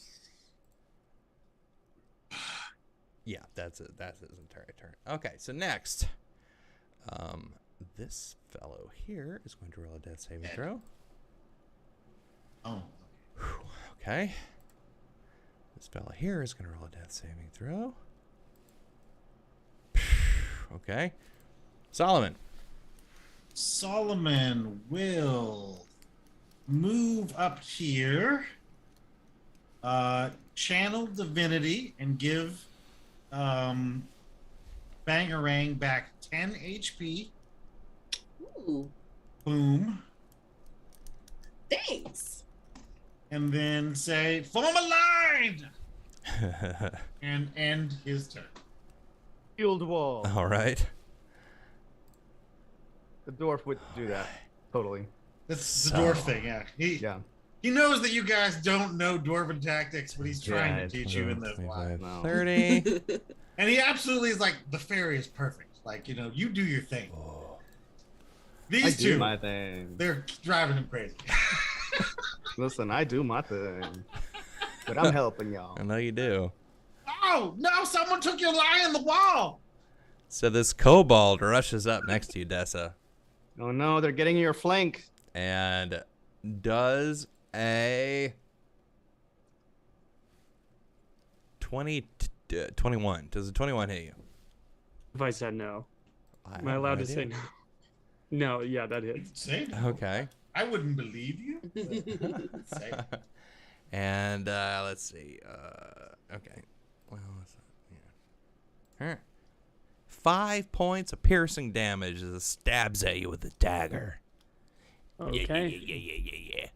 Yeah, that's it. That's his entire turn. Okay, so next, this fellow here is going to roll a death saving throw. Oh. Okay. This fellow here is going to roll a death saving throw. Okay. Solomon will move up here, channel divinity, and give Bangarang back 10 HP. Ooh, Boom. thanks. And then say, form a line! And end his turn. shield wall. All right. The dwarf would do that. Totally. That's the dwarf thing, yeah. Yeah. He knows that you guys don't know dwarven tactics, but he's trying to teach you in this 25, life. 30. And he absolutely is like, the fairy is perfect. Like, you do your thing. Oh. I These do two, my thing. they're driving him crazy. Listen, I do my thing. But I'm helping y'all. I know you do. Oh, no, someone took your lie in the wall. So this kobold rushes up next to you, Dessa, Oh no, they're getting your flank. and does a 21. Does a 21 hit you? If I said no, I am I have allowed no to say idea. no? No, yeah, that hits. Say no. Okay. I wouldn't believe you. Say it. And let's see. Okay. Well, yeah. 5 points of piercing damage as it stabs at you with a dagger. Okay. Yeah.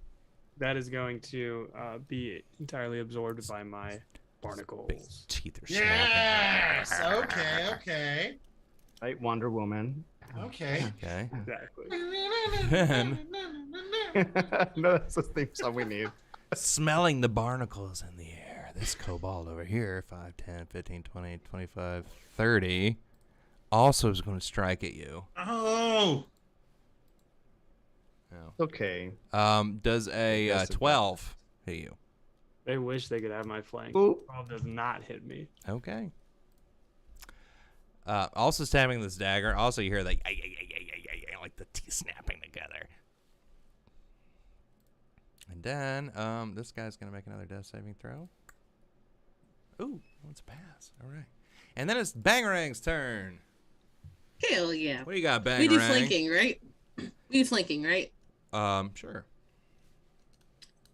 That is going to be entirely absorbed by my Big barnacles. teeth are snapping. Yes. Okay. Right, Wonder Woman. Okay. Okay. Exactly. No, that's the theme song we need. Smelling the barnacles in the air. This kobold over here, 5, 10, 15, 20, 25, 30, also is going to strike at you. Oh. No. Okay. Does a Yes, it 12 hit you? They wish they could have my flank. Ooh. 12 does not hit me. Okay. Also stabbing this dagger. Also, you hear like the teeth snapping together. And then this guy's gonna make another death saving throw. Ooh, that's a pass. All right. And then it's Bangarang's turn. Hell yeah. What do you got, Bangarang? We do flanking, right? We do flanking, right? Sure.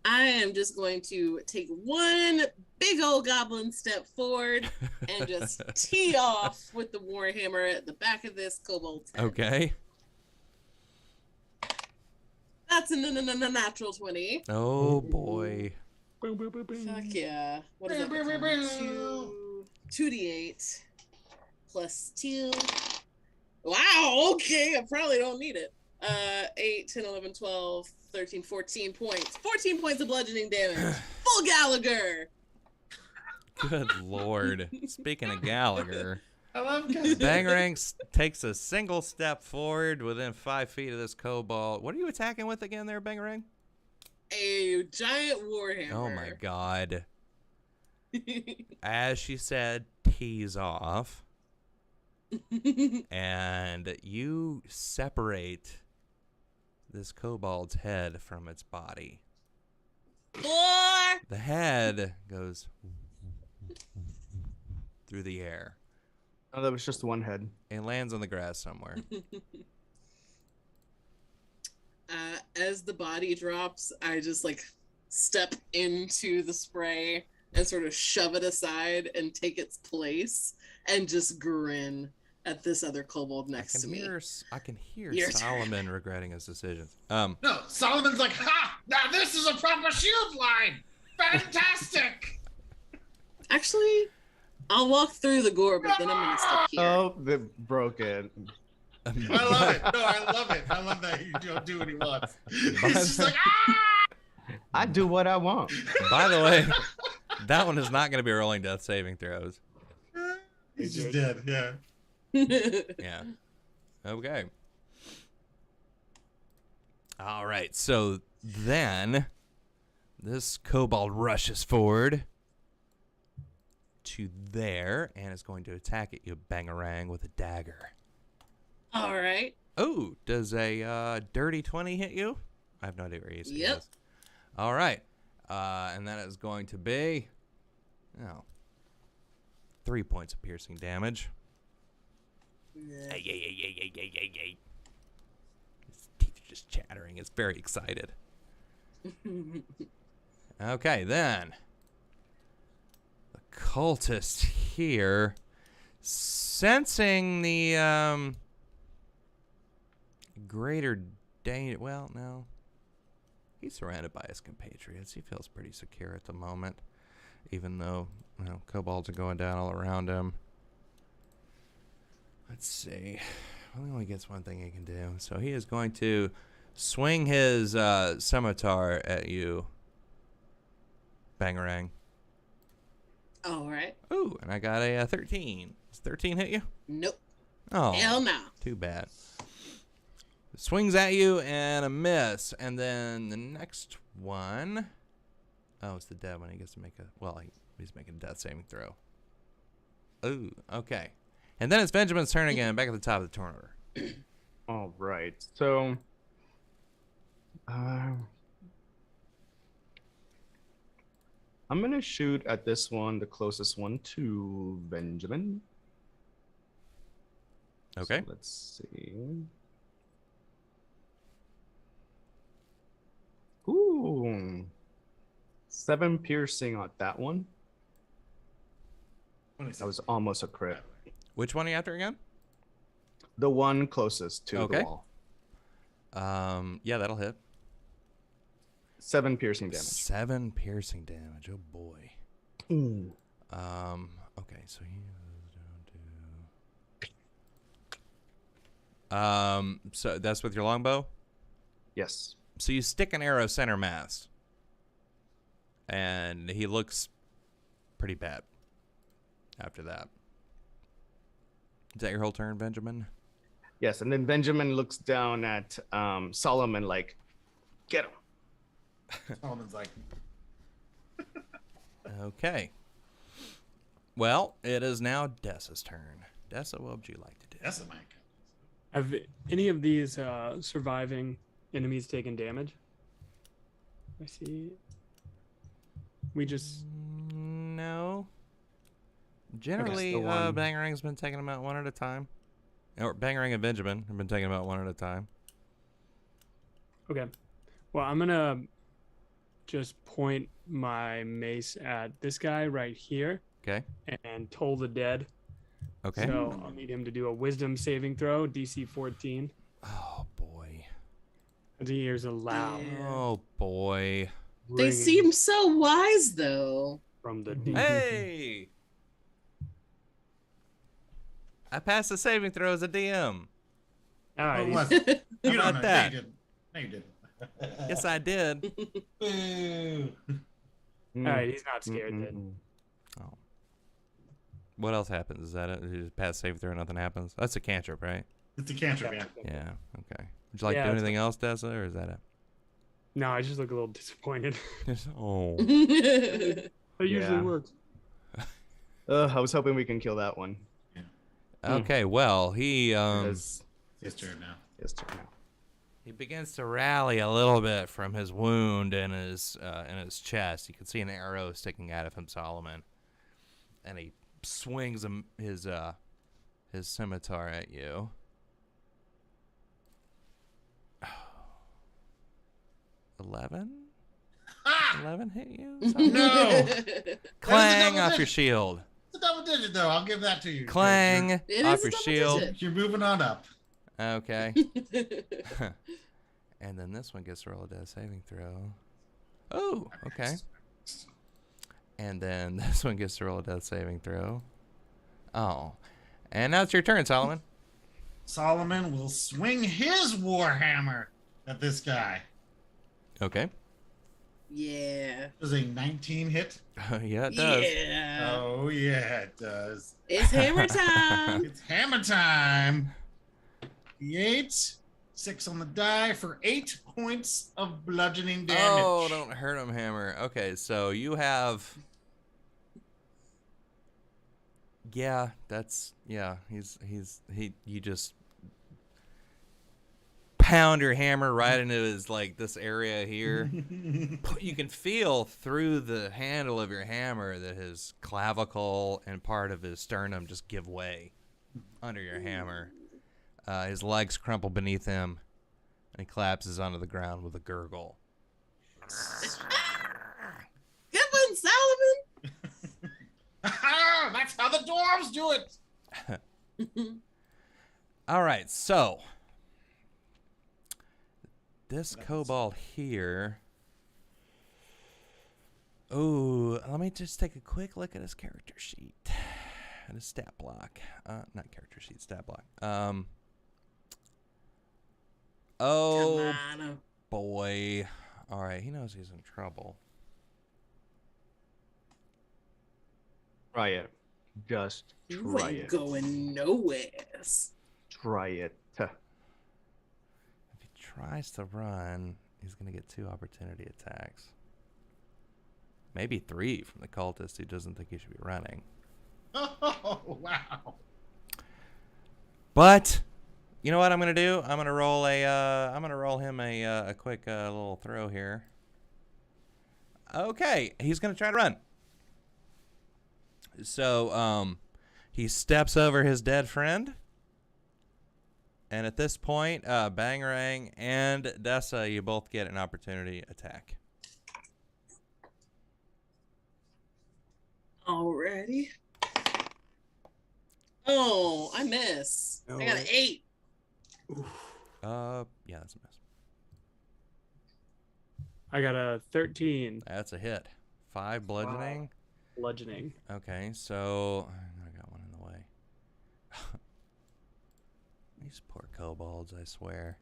I am just going to take one big old goblin step forward and just tee off with the warhammer at the back of this kobold's head. Okay. That's a natural 20. Oh boy. Fuck yeah. What is that? 2d8 plus 2. Wow, okay. I probably don't need it. 8, 10, 11, 12, 13, 14 points. 14 points of bludgeoning damage. Full Gallagher. Good lord. Speaking of Gallagher, I love Bangarang takes a single step forward within 5 feet of this kobold. What are you attacking with again there, Bangarang? A giant warhammer. Oh my god. As she said, tease off. And you separate this kobold's head from its body. The head goes through the air. Oh, that was just one head. And lands on the grass somewhere. As the body drops, I just like step into the spray and sort of shove it aside and take its place and just grin at this other kobold next to me. I can hear Your Solomon regretting his decisions. No, Solomon's like, ha! Now this is a proper shield line! Fantastic! Actually, I'll walk through the gore, but then I'm gonna step here. Oh, they broke it. I love it. No, I love it. I love that you don't do what he wants. He's just like, ah! I do what I want. By the way, that one is not going to be rolling death saving throws. He's just dead, yeah. Yeah. Okay. All right. So then this kobold rushes forward to there and is going to attack at you, Bangarang, with a dagger. All right. Oh, does a dirty 20 hit you? I have no idea where he is. Yep. All right. And that is going to be 3 points of piercing damage. His teeth are just chattering. It's very excited. Okay, then. The cultist here, sensing the greater danger. Well, no. He's surrounded by his compatriots. He feels pretty secure at the moment, even though, kobolds are going down all around him. Let's see. Well, he only gets one thing he can do. So he is going to swing his scimitar at you, Bangarang. All right. Ooh, and I got a 13. Does 13 hit you? Nope. Oh, Hell no. too bad. Swings at you and a miss. And then the next one. Oh, it's the dead one. He gets to make he's making a death saving throw. Ooh, okay. And then it's Benjamin's turn again, back at the top of the turn order. All right. So, I'm going to shoot at this one, the closest one to Benjamin. Okay. So let's see. Ooh. 7 piercing on that one. That was almost a crit. Which one are you after again? The one closest to Okay. the wall. Yeah, that'll hit. 7 piercing damage. 7 piercing damage. Oh boy. Ooh. Okay, so he goes down to. So that's with your longbow. Yes. So you stick an arrow center mass, and he looks pretty bad after that. Is that your whole turn, Benjamin? Yes, and then Benjamin looks down at Solomon like, get him. Solomon's like, Okay. Well, it is now Dessa's turn. Dessa, what would you like to do? that's a mic. Have any of these surviving enemies taken damage? I see. We just. No. Generally, the one- Bangarang's been taking them out one at a time. Or Bangarang and Benjamin have been taking them out one at a time. Okay. Well, I'm gonna just point my mace at this guy right here Okay. and toll the dead. Okay. So I'll need him to do a wisdom saving throw, DC 14. Oh, boy. The ears are loud. Yeah. Oh boy. They Ringing seem so wise, though. from the deep. Hey! I passed the saving throw as a DM. All right. What he's- was it? You about don't know. that? No, you didn't. No, you didn't. Yes, I did. Boo. All right, he's not scared then. Oh. What else happens? Is that it? You just pass save throw and nothing happens? That's a cantrip, right? It's a cantrip, yeah. Yeah. Okay. Would you like to Yeah, do it's anything else, Dessa, or is that it? No, I just look a little disappointed. Just, oh. It usually Yeah. works. I was hoping we can kill that one. Okay. Well, he Because It's his turn now. his turn now. he begins to rally a little bit from his wound in his chest. You can see an arrow sticking out of him, Solomon, and he swings his scimitar at you. 11? Ah! 11 hit you? No! Clang double off your digit. shield. It's a double digit, though. I'll give that to you. Clang It off is your a double shield. digit. You're moving on up. Okay. And then this one gets to roll a death saving throw. Oh, okay. And then this one gets to roll a death saving throw. Oh. And now it's your turn, Solomon. Solomon will swing his warhammer at this guy. Okay. Yeah. Does a 19 hit? Yeah, it does. Yeah. Oh, yeah, it does. It's hammer time. It's hammer time. D8, 6 on the die for 8 points of bludgeoning damage. Oh, don't hurt him, Hammer. Okay, so you have. Yeah, that's you just pound your hammer right into his this area here. You can feel through the handle of your hammer that his clavicle and part of his sternum just give way under your hammer. His legs crumple beneath him, and he collapses onto the ground with a gurgle. Good one, Solomon. That's how the dwarves do it. All right, so this kobold here. Oh, let me just take a quick look at his character sheet and his stat block. Not character sheet, stat block. Oh Come on. boy. All right, he knows he's in trouble. Try it. Just You try ain't it. going nowhere. Try it. If he tries to run, he's gonna get 2 opportunity attacks. Maybe 3 from the cultist who doesn't think he should be running. Oh, wow. But you know what I'm gonna do? I'm gonna roll him a quick little throw here. Okay, he's gonna try to run. So he steps over his dead friend, and at this point, Bangarang and Dessa, you both get an opportunity attack. Alrighty. Oh, I miss. No I got an way. 8. Yeah, that's a miss. I got a 13 That's a hit. 5 bludgeoning. bludgeoning. Okay, so I got one in the way. These poor kobolds, I swear.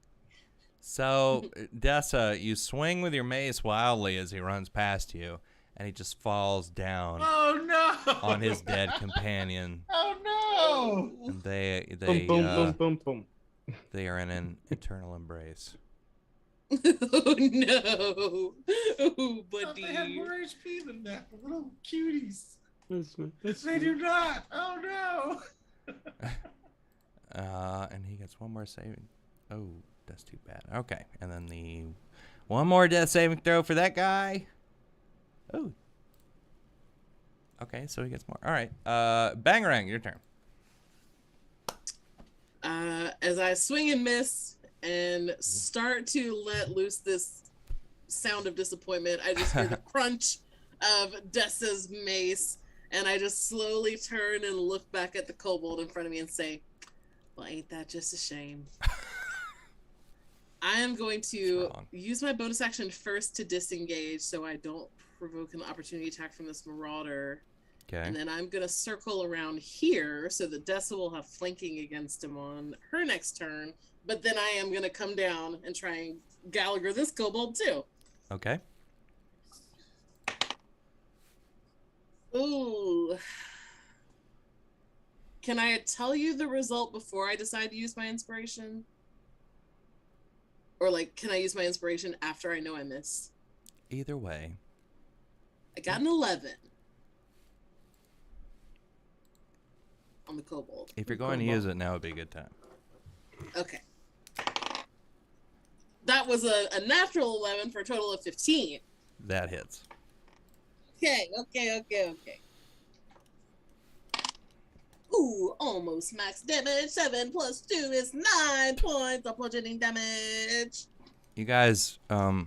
So, Dessa, you swing with your mace wildly as he runs past you, and he just falls down Oh, no. on his dead companion. Oh, no. And they Boom, boom, boom, boom, boom. they are in an eternal embrace. Oh no. Oh, I thought they had buddy. more HP than that. The little cuties. That's They do not. Oh, no. And he gets one more saving. Oh, that's too bad. Okay, and then the one more death saving throw for that guy. Oh. Okay, so he gets more. All right. Bangarang, your turn. As I swing and miss and start to let loose this sound of disappointment, I just hear the crunch of Dessa's mace, and I just slowly turn and look back at the kobold in front of me and say, well, ain't that just a shame? I am going to Strong. use my bonus action first to disengage so I don't provoke an opportunity attack from this marauder. Okay. And then I'm going to circle around here so that Dessa will have flanking against him on her next turn. But then I am going to come down and try and Gallagher this kobold too. Okay. Ooh. Can I tell you the result before I decide to use my inspiration? Or, like, can I use my inspiration after I know I miss? Either way. I got an 11 on the kobold. If you're going to use it, now would be a good time. Okay. That was a natural 11 for a total of 15. That hits. Okay. Ooh, almost max damage. 7 plus 2 is 9 points of bludgeoning damage. You guys, the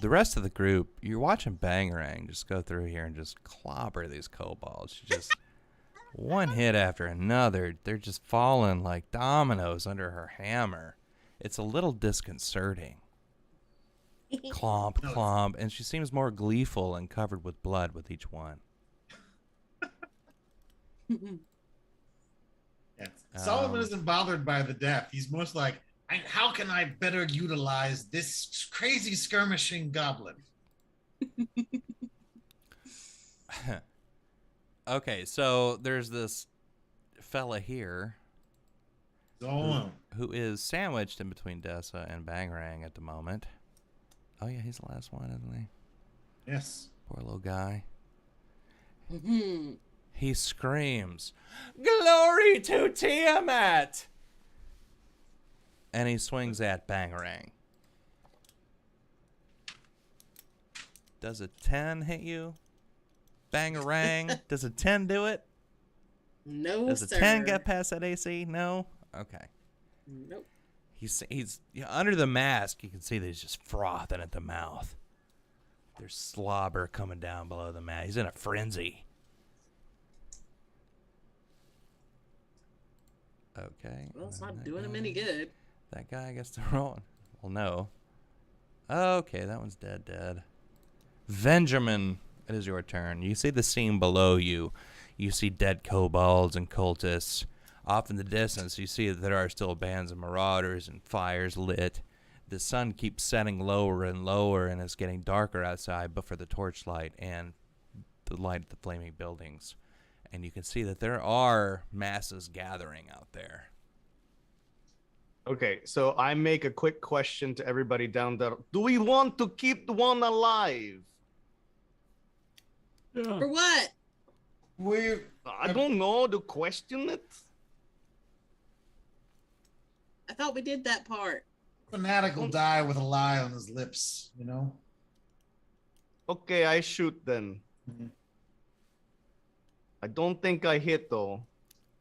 rest of the group, you're watching Bangarang just go through here and just clobber these kobolds. Just one hit after another. They're just falling like dominoes under her hammer. It's a little disconcerting. Clomp, clomp, and she seems more gleeful and covered with blood with each one. Yeah. Solomon isn't bothered by the death. He's most like, how can I better utilize this crazy skirmishing goblin? Okay, so there's this fella here who is sandwiched in between Dessa and Bangarang at the moment. Oh yeah, he's the last one, isn't he? Yes. Poor little guy. Mm-hmm. He screams, "Glory to Tiamat!" And he swings at Bangarang. Does a 10 hit you? Bangarang? Does a 10 do it? No, Does a sir. 10 get past that AC? No? Okay. Nope. He's under the mask. You can see that he's just frothing at the mouth. There's slobber coming down below the mask. He's in a frenzy. Okay. Well, it's and then not that doing him guy- any good. That guy gets to roll. Well, no. Okay, that one's dead. Benjamin, it is your turn. You see the scene below you. You see dead kobolds and cultists. Off in the distance, you see that there are still bands of marauders and fires lit. The sun keeps setting lower and lower, and it's getting darker outside, but for the torchlight and the light of the flaming buildings. And you can see that there are masses gathering out there. Okay, so I make a quick question to everybody down there. Do we want to keep the one alive? Yeah. For what? We're I don't know. To question it? I thought we did that part. fanatic will die with a lie on his lips, you know? Okay, I shoot then. Mhm. I don't think I hit though.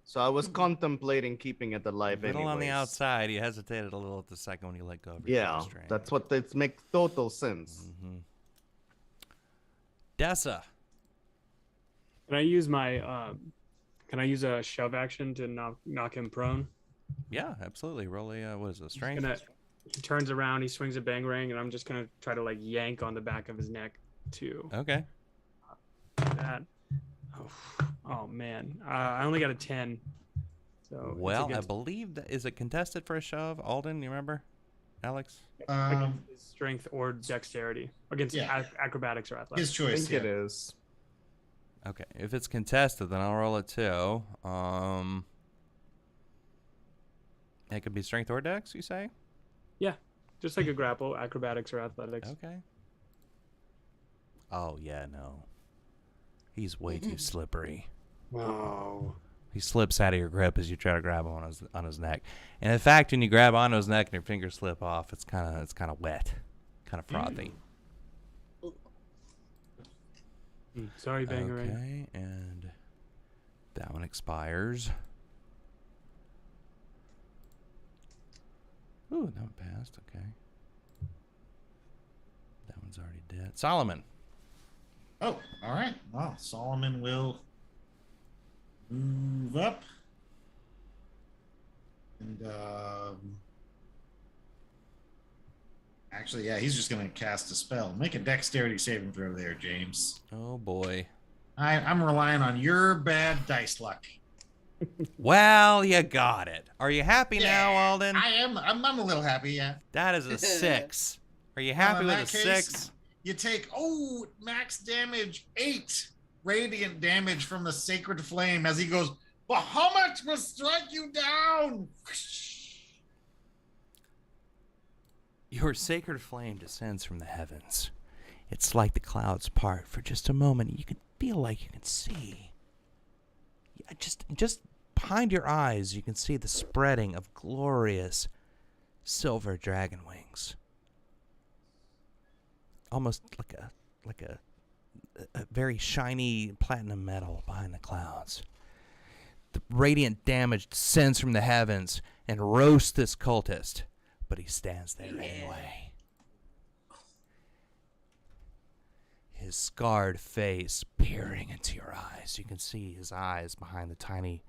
So I was contemplating keeping it alive Little on the anyways. outside. You hesitated a little at the second when you let go of your Yeah, string. that's what it makes total sense. Mm-hmm. Dessa. Can I use my can I use a shove action to knock him prone? Yeah, absolutely. Roll a, what is it, strength? He turns around, he swings a bangarang, and I'm just gonna try to like yank on the back of his neck to Okay. that. Oh man, I only got a 10. So it's Well, I against- believe that is it contested for a shove? Alden, you remember? Alex? against his strength or dexterity against Yeah. acrobatics or athletics. His I choice. think it Yeah. is. Okay. If it's contested, then I'll roll it too. It could be strength or dex, you say? Just like a grapple, acrobatics or athletics. Okay. Oh yeah, no. He's way too slippery. Wow. He slips out of your grip as you try to grab him on his neck. And in fact, when you grab onto his neck and your fingers slip off, it's kind of wet, kind of frothy. Sorry, bangarang. Okay, and that one expires. Ooh, that one passed. Okay, that one's already dead. Solomon. Oh, all right. Well, Solomon will move up and Actually, yeah, he's just going to cast a spell. Make a dexterity saving throw there, James. Oh boy. I'm relying on your bad dice luck. Well, you got it. Are you happy now, Alden? I am. I'm a little happy, yeah. That is a 6. Are you happy with a 6? You take, max damage, 8 radiant damage from the sacred flame as he goes, Bahamut will strike you down. Your sacred flame descends from the heavens. It's like the clouds part for just a moment. You can feel like you can see. Yeah, just behind your eyes, you can see the spreading of glorious silver dragon wings. Almost like a very shiny platinum metal behind the clouds. The radiant damage descends from the heavens and roasts this cultist, but he stands there anyway. His scarred face peering into your eyes. You can see his eyes behind the tiny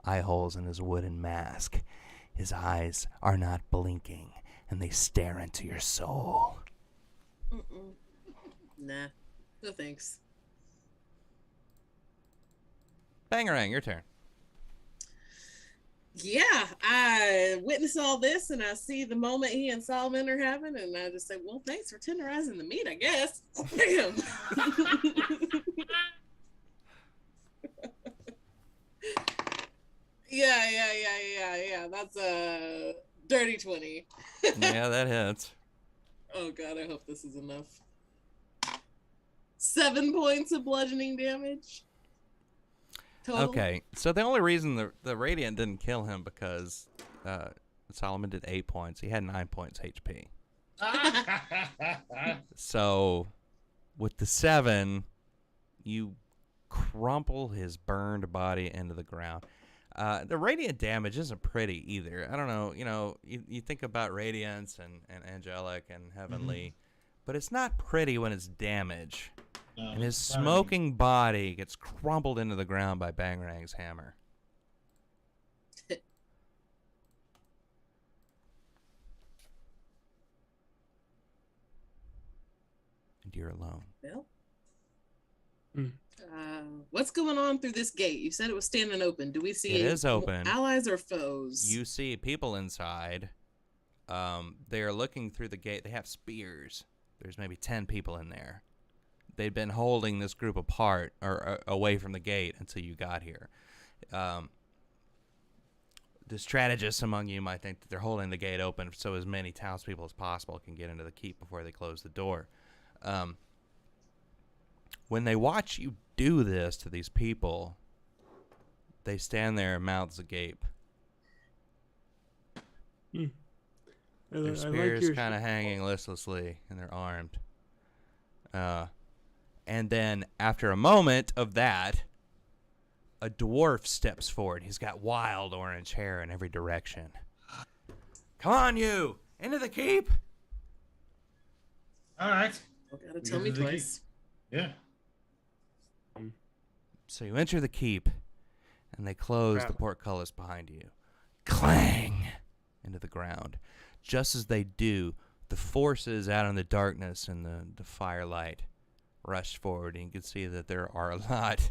eye holes in his wooden mask. His eyes are not blinking, and they stare into your soul. Nah. No thanks. Bangarang, your turn. Yeah, I witness all this and I see the moment he and Solomon are having, and I just say, well, thanks for tenderizing the meat, I guess. Damn. Yeah. That's a dirty 20. Yeah, that hits. Oh, God, I hope this is enough. 7 points of bludgeoning damage. Total. Okay, so the only reason the radiant didn't kill him because Solomon did 8 points. He had 9 points HP. So with the 7, you crumple his burned body into the ground. The radiant damage isn't pretty either. I don't know, you think about radiance and angelic and heavenly, but it's not pretty when it's damage. No, and his smoking body gets crumpled into the ground by Bangarang's hammer. And you're alone. Well, what's going on through this gate? You said it was standing open. Do we see it is open. Allies or foes? You see people inside. They are looking through the gate. They have spears. There's maybe 10 people in there. They'd been holding this group apart or away from the gate until you got here. The strategists among you might think that they're holding the gate open so as many townspeople as possible can get into the keep before they close the door. When they watch you do this to these people, they stand there, mouths agape. Their spears kind of hanging listlessly, and they're armed. And then, after a moment of that, a dwarf steps forward. He's got wild orange hair in every direction. Come on, you! Into the keep! All right. You gotta tell me twice. Yeah. So you enter the keep, and they close the portcullis behind you. Clang! Into the ground. Just as they do, the forces out in the darkness and the firelight rush forward, and you can see that there are a lot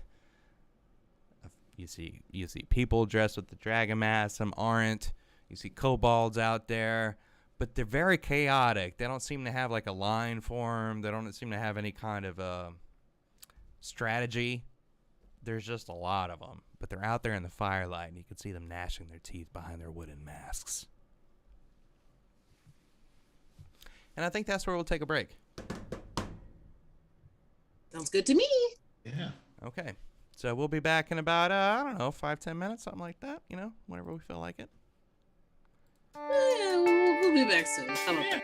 of, you see people dressed with the dragon mask. Some aren't. You see kobolds out there, but they're very chaotic. They don't seem to have like a line form. They don't seem to have any kind of strategy. There's just a lot of them, but they're out there in the firelight, and you can see them gnashing their teeth behind their wooden masks. And I think that's where we'll take a break. Sounds good to me. Yeah. Okay. So we'll be back in about, 5-10 minutes, something like that, whenever we feel like it. Yeah, we'll be back soon. How about that?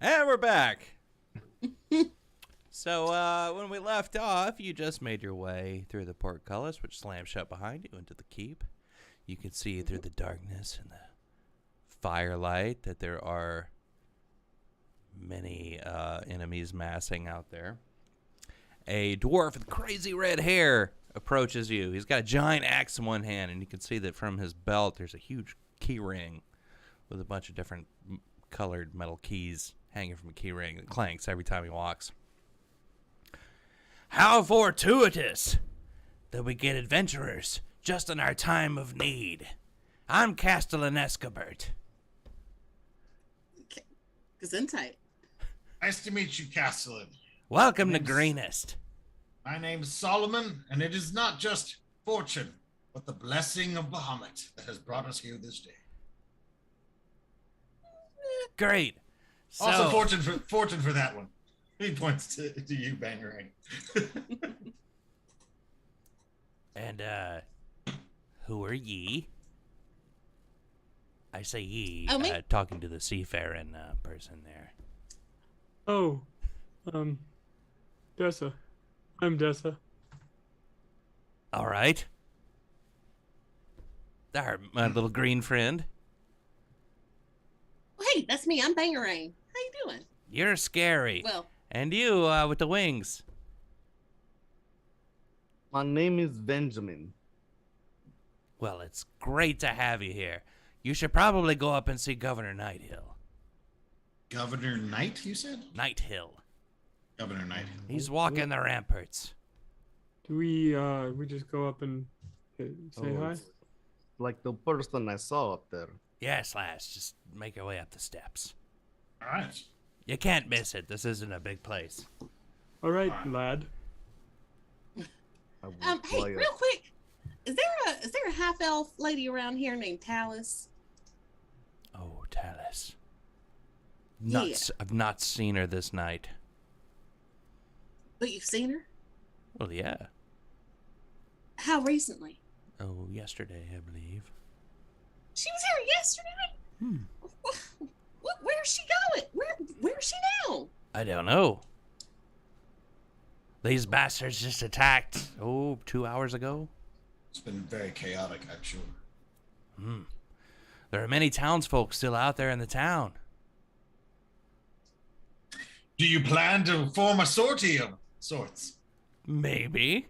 And we're back. So when we left off, you just made your way through the portcullis, which slams shut behind you into the keep. You can see through the darkness and the firelight that there are many enemies massing out there. A dwarf with crazy red hair approaches you. He's got a giant axe in one hand, and you can see that from his belt there's a huge key ring with a bunch of different colored metal keys hanging from a key ring that clanks every time he walks. How fortuitous that we get adventurers just in our time of need. I'm Castellan Escobert. Gesundheit. Nice to meet you, Castellan. Welcome to Greenest. My name's Solomon, and it is not just fortune, but the blessing of Bahamut that has brought us here this day. Great. So, Also, fortune for that one. He points to you, Bangerang. And who are ye? I say ye, Oh, me? talking to the seafaring person there. Oh, Dessa. I'm Dessa. All right. There, my little green friend. Hey, that's me. I'm Bangerang. How you doing? You're scary. Well, And you with the wings. My name is Benjamin. Well, it's great to have you here. You should probably go up and see Governor Nighthill. Governor Knight, you said? Nighthill. Governor Knight. He's walking the ramparts. Do we just go up and say hi? It's like the person I saw up there. Yes, lass. Just make your way up the steps. All right. You can't miss it. This isn't a big place. All right, lad. I will hey, fly real up. quick, is there a half elf lady around here named Talus? Oh, Talus. Yeah. I've not seen her this night. But you've seen her? Well, yeah. How recently? Oh, yesterday, I believe. She was here yesterday. Where's she going? Where's she now? I don't know. These bastards just attacked, 2 hours ago. It's been very chaotic, I'm sure. There are many townsfolk still out there in the town. Do you plan to form a sortie of sorts? Maybe.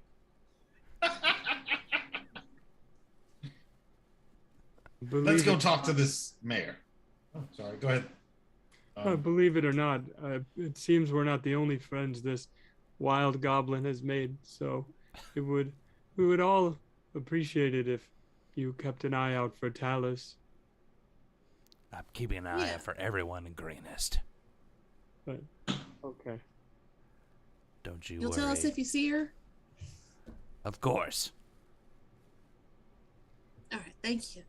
Let's go talk to this mayor. Oh, sorry. Go ahead. Believe it or not, it seems we're not the only friends this wild goblin has made. So, we would all appreciate it if you kept an eye out for Talus. I'm keeping an eye out for everyone in Greenest. But okay. Don't you You'll worry. tell us if you see her? Of course. All right, thank you.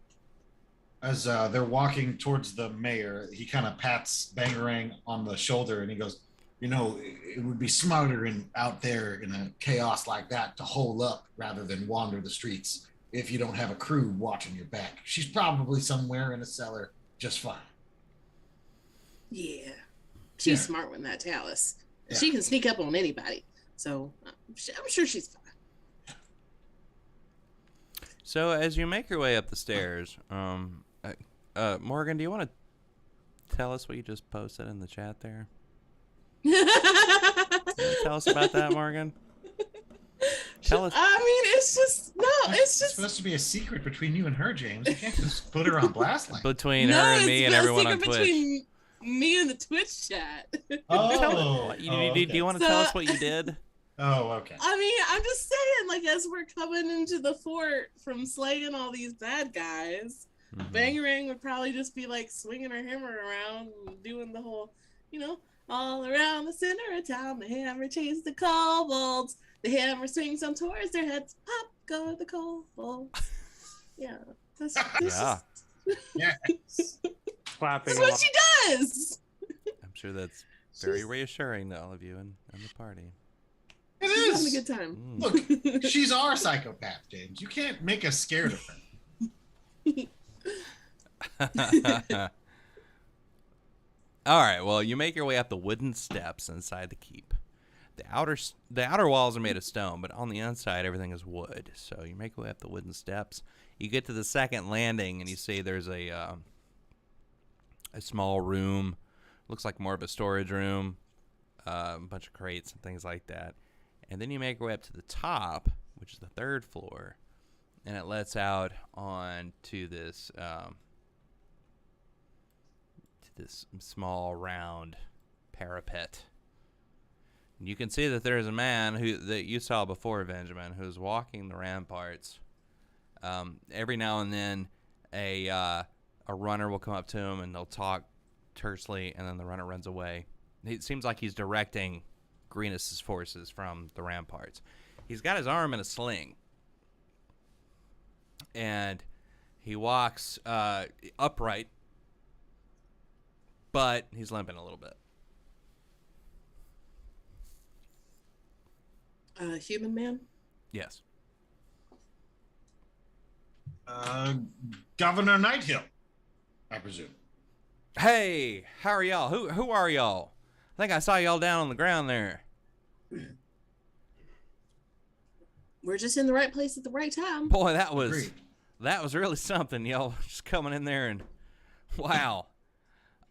As they're walking towards the mayor, he kind of pats Bangerang on the shoulder and he goes, you know, it would be smarter out there in a chaos like that to hole up rather than wander the streets if you don't have a crew watching your back. She's probably somewhere in a cellar just fine. Yeah. She's smart with that Talus. Yeah. She can sneak up on anybody. So I'm sure she's fine. So as you make your way up the stairs, Morgan, do you want to tell us what you just posted in the chat there? Tell us about that, Morgan. Tell us. I mean, it's supposed to be a secret between you and her, James. You can't just put her on blast like that. Between her and me and everyone on Twitch. Between me and the Twitch chat. Oh, do you want to tell us what you did? Oh, okay. I mean, I'm just saying, like, as we're coming into the fort from slaying all these bad guys, Bangerang would probably just be, like, swinging her hammer around and doing the whole, all around the center of town, the hammer chases the kobolds. The hammer swings them towards their heads. Pop go the kobolds. Yeah. That's Yes. Clapping. what she does. I'm sure that's very reassuring to all of you in the party. It She's having a is. good time. Look, she's our psychopath, James. You can't make us scared of her. All right. Well, you make your way up the wooden steps inside the keep. The outer walls are made of stone, but on the inside everything is wood. So you make your way up the wooden steps. You get to the second landing, and you see there's a small room. Looks like more of a storage room. A bunch of crates and things like that. And then you make your way up to the top, which is the third floor, and it lets out on to this small round parapet. And you can see that there is a man that you saw before, Benjamin, who's walking the ramparts. Every now and then, a runner will come up to him and they'll talk tersely, and then the runner runs away. It seems like he's directing Greenus's forces from the ramparts. He's got his arm in a sling, and he walks upright, but he's limping a little bit. Human man? Yes. Governor Nighthill, I presume. Hey, how are y'all? Who are y'all? I think I saw y'all down on the ground there. We're just in the right place at the right time. Boy, that was Agreed. really something. Y'all just coming in there and wow.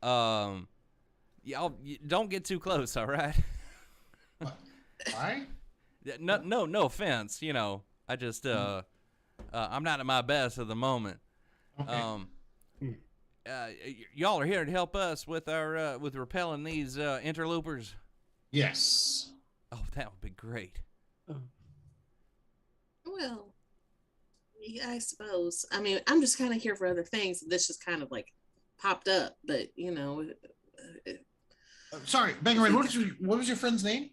Y'all don't get too close, all right? Why? No offense. You know, I just I'm not at my best at the moment. Okay. Y'all are here to help us with our with repelling these interlopers. Yes. Oh, that would be great. Well, yeah, I suppose. I mean, I'm just kind of here for other things. This just kind of like popped up, but you know. Sorry, Bangarang, what was your friend's name?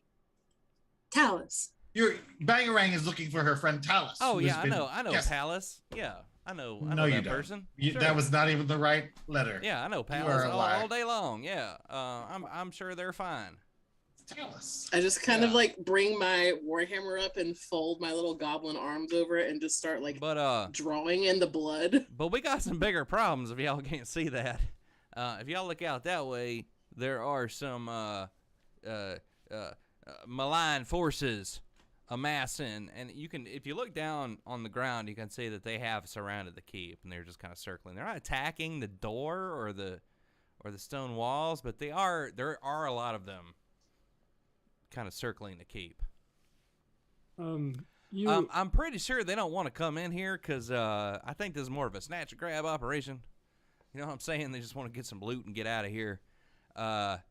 Talus. Your Bangarang is looking for her friend Talus. Oh who has yeah, been- I know Yes. Palace. Yeah, I know No, you that don't. person. Sure. That was not even the right letter. Yeah, I know are Palace a all liar. day long. Yeah, I'm sure they're fine. Talus. I just kind of Yeah. like bring my warhammer up and fold my little goblin arms over it and just start like But drawing in the blood. we got some bigger problems if y'all can't see that. If y'all look out that way, there are some malign forces amassing, and you can, if you look down on the ground, you can see that they have surrounded the keep, and they're just kind of circling. They're not attacking the door or the stone walls, but there are a lot of them kind of circling the keep. I'm pretty sure they don't want to come in here because I think this is more of a snatch and grab operation. You know what I'm saying? They just want to get some loot and get out of here. But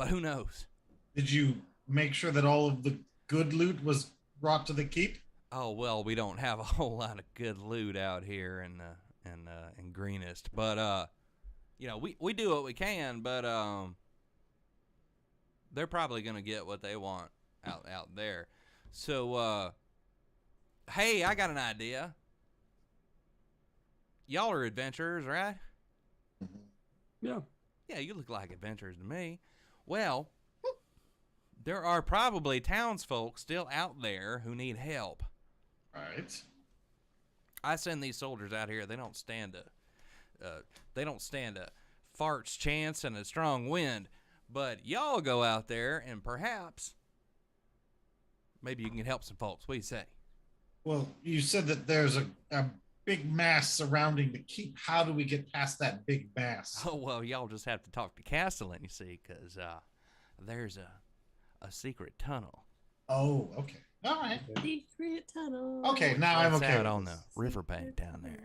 who knows? Did you make sure that all of the good loot was brought to the keep? Oh well, we don't have a whole lot of good loot out here in Greenest, but you know, we do what we can, but they're probably gonna get what they want out there. So hey, I got an idea. Y'all are adventurers, right? Yeah. Yeah, you look like adventurers to me. Well, there are probably townsfolk still out there who need help. Right. I send these soldiers out here. They don't stand a fart's chance and a strong wind. But y'all go out there and perhaps maybe you can help some folks. What do you say? Well, you said that there's a big mass surrounding the keep. How do we get past that big mass? Oh well, y'all just have to talk to Castellan, you see, because there's a secret tunnel. Oh, okay. All right. Secret tunnel. Okay, now I'm That's okay. out with on this. the riverbank down there.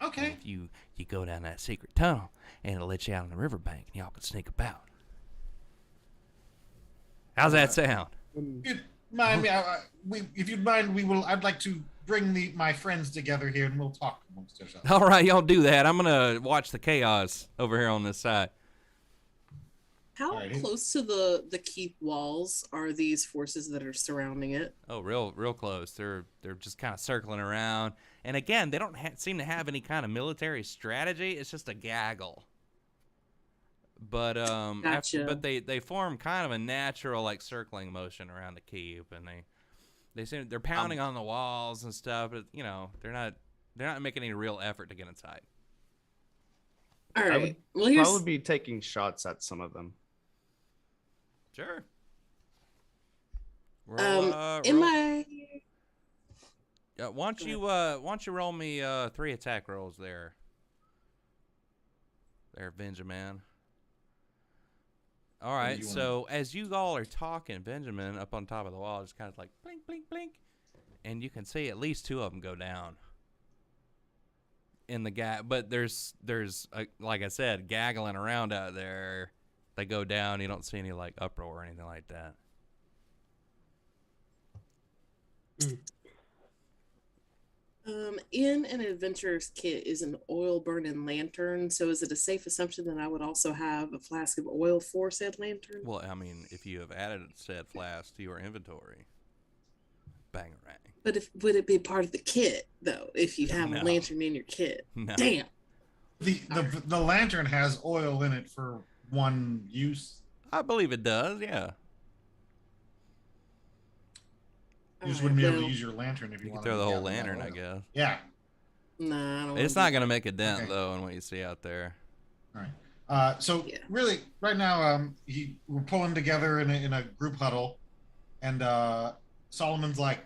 And Okay. if you go down that secret tunnel, and it'll let you out on the riverbank, and y'all can sneak about. How's that sound? You'd mind me? If you'd mind, we will. I'd like to bring my friends together here, and we'll talk amongst ourselves. All right, y'all do that. I'm gonna watch the chaos over here on this side. How Alrighty. close to the keep walls are these forces that are surrounding it? Oh, real close. They're just kind of circling around, and again, they don't seem to have any kind of military strategy. It's just a gaggle. But Gotcha. but they form kind of a natural like circling motion around the keep, and they're pounding on the walls and stuff. But you know, they're not making any real effort to get inside. All I right. would Well, here's probably be taking shots at some of them. Sure. in Roll. my Yeah, why don't you roll me 3 attack rolls there? There, Benjamin. All right, so as you all are talking, Benjamin up on top of the wall just kind of like blink, blink, blink, and you can see at least 2 of them go down in the gap. But there's like I said, gaggling around out there. They go down. You don't see any like uproar or anything like that. in an adventurer's kit is an oil burning lantern. So is it a safe assumption that I would also have a flask of oil for said lantern? Well, I mean, if you have added said flask to your inventory, bangarang. But would it be part of the kit though? If you have No. a lantern in your kit, No. damn. The lantern has oil in it for one use. I believe it does. Yeah. You just All right, wouldn't be able to well, use your lantern if you You can wanted throw to the whole gather that lantern, I oil. guess. Yeah. Nah, I don't. It's wanna not do going to that. make a dent, Okay. though, in what you see out there. All right. So Yeah. really, right now, we're pulling together in a group huddle, and Solomon's like,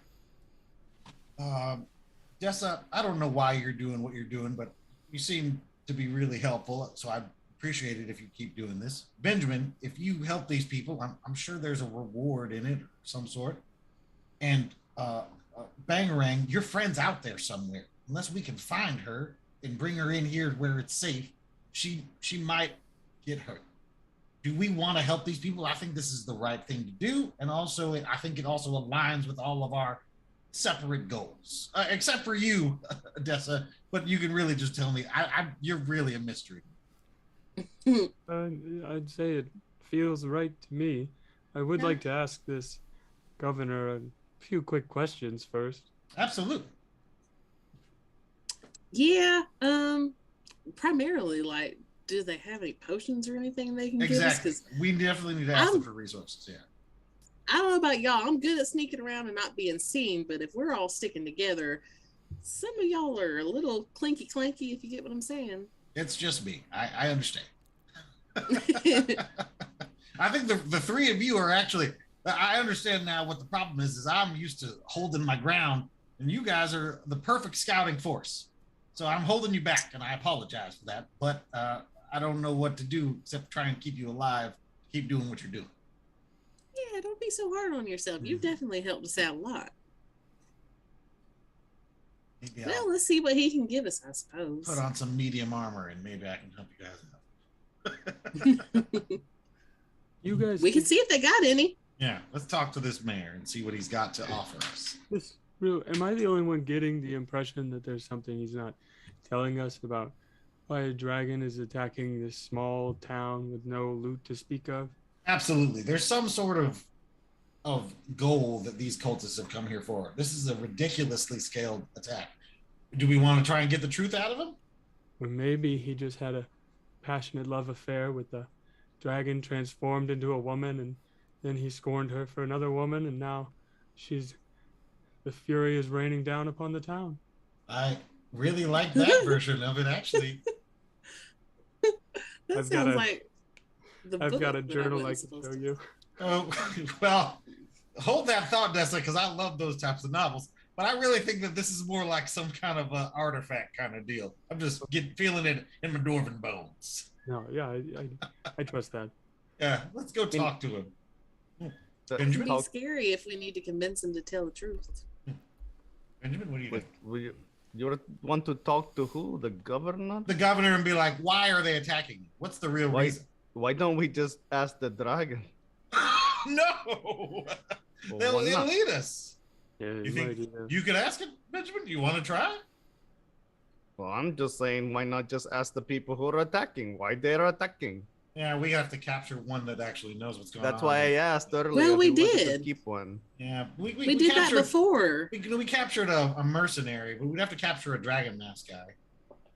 Dessa, I don't know why you're doing what you're doing, but you seem to be really helpful. So I appreciate it if you keep doing this. Benjamin, if you help these people, I'm sure there's a reward in it of some sort. And Bangarang, your friend's out there somewhere. Unless we can find her and bring her in here where it's safe, she might get hurt. Do we want to help these people? I think this is the right thing to do, and also I think it also aligns with all of our separate goals, except for you, Dessa. But you can really just tell me. You're really a mystery. I'd say it feels right to me. I would like to ask this governor a few quick questions first. Absolutely. Yeah. Primarily, like, do they have any potions or anything they can give us? Exactly. 'Cause We definitely need to ask them for resources. Yeah. I don't know about y'all. I'm good at sneaking around and not being seen, but if we're all sticking together, some of y'all are a little clinky clanky, if you get what I'm saying. It's just me. I understand. I think the 3 of you are actually. I understand now what the problem is I'm used to holding my ground, and you guys are the perfect scouting force. So I'm holding you back, and I apologize for that. But I don't know what to do except try and keep you alive, keep doing what you're doing. Yeah, don't be so hard on yourself. You've definitely helped us out a lot. Maybe Well, I'll let's see what he can give us, I suppose. put on some medium armor, and maybe I can help you guys out. You guys, We can see if they got any. Yeah, let's talk to this mayor and see what he's got to offer us. Am I the only one getting the impression that there's something he's not telling us about why a dragon is attacking this small town with no loot to speak of? Absolutely. There's some sort of goal that these cultists have come here for. This is a ridiculously scaled attack. Do we want to try and get the truth out of him? Or maybe he just had a passionate love affair with the dragon transformed into a woman, and then he scorned her for another woman, and now the fury is raining down upon the town. I really like that version of it, actually. That I've sounds got a- like the I've book got a that I journal I wasn't can supposed show to- you. Oh, well, hold that thought, Dessa, because I love those types of novels. But I really think that this is more like some kind of artifact kind of deal. I'm just feeling it in my dwarven bones. No, yeah, I trust that. Yeah, let's go talk to him. The- Benjamin? It'd be How- scary if we need to convince him to tell the truth. Benjamin, what do you think? you want to talk to who? The governor? The governor and be like, why are they attacking me? What's the real Why- reason? Why don't we just ask the dragon? No! Well, They'll why not? lead us. Yeah, You you think might either. you could ask it, Benjamin? You want to try? Well, I'm just saying, why not just ask the people who are attacking? Why they're attacking? Yeah, we have to capture one that actually knows what's going on. That's why I asked earlier. Well, if we you wanted to did. keep one. Yeah, we We did that captured, before. We captured a mercenary, but we'd have to capture a dragon mask guy.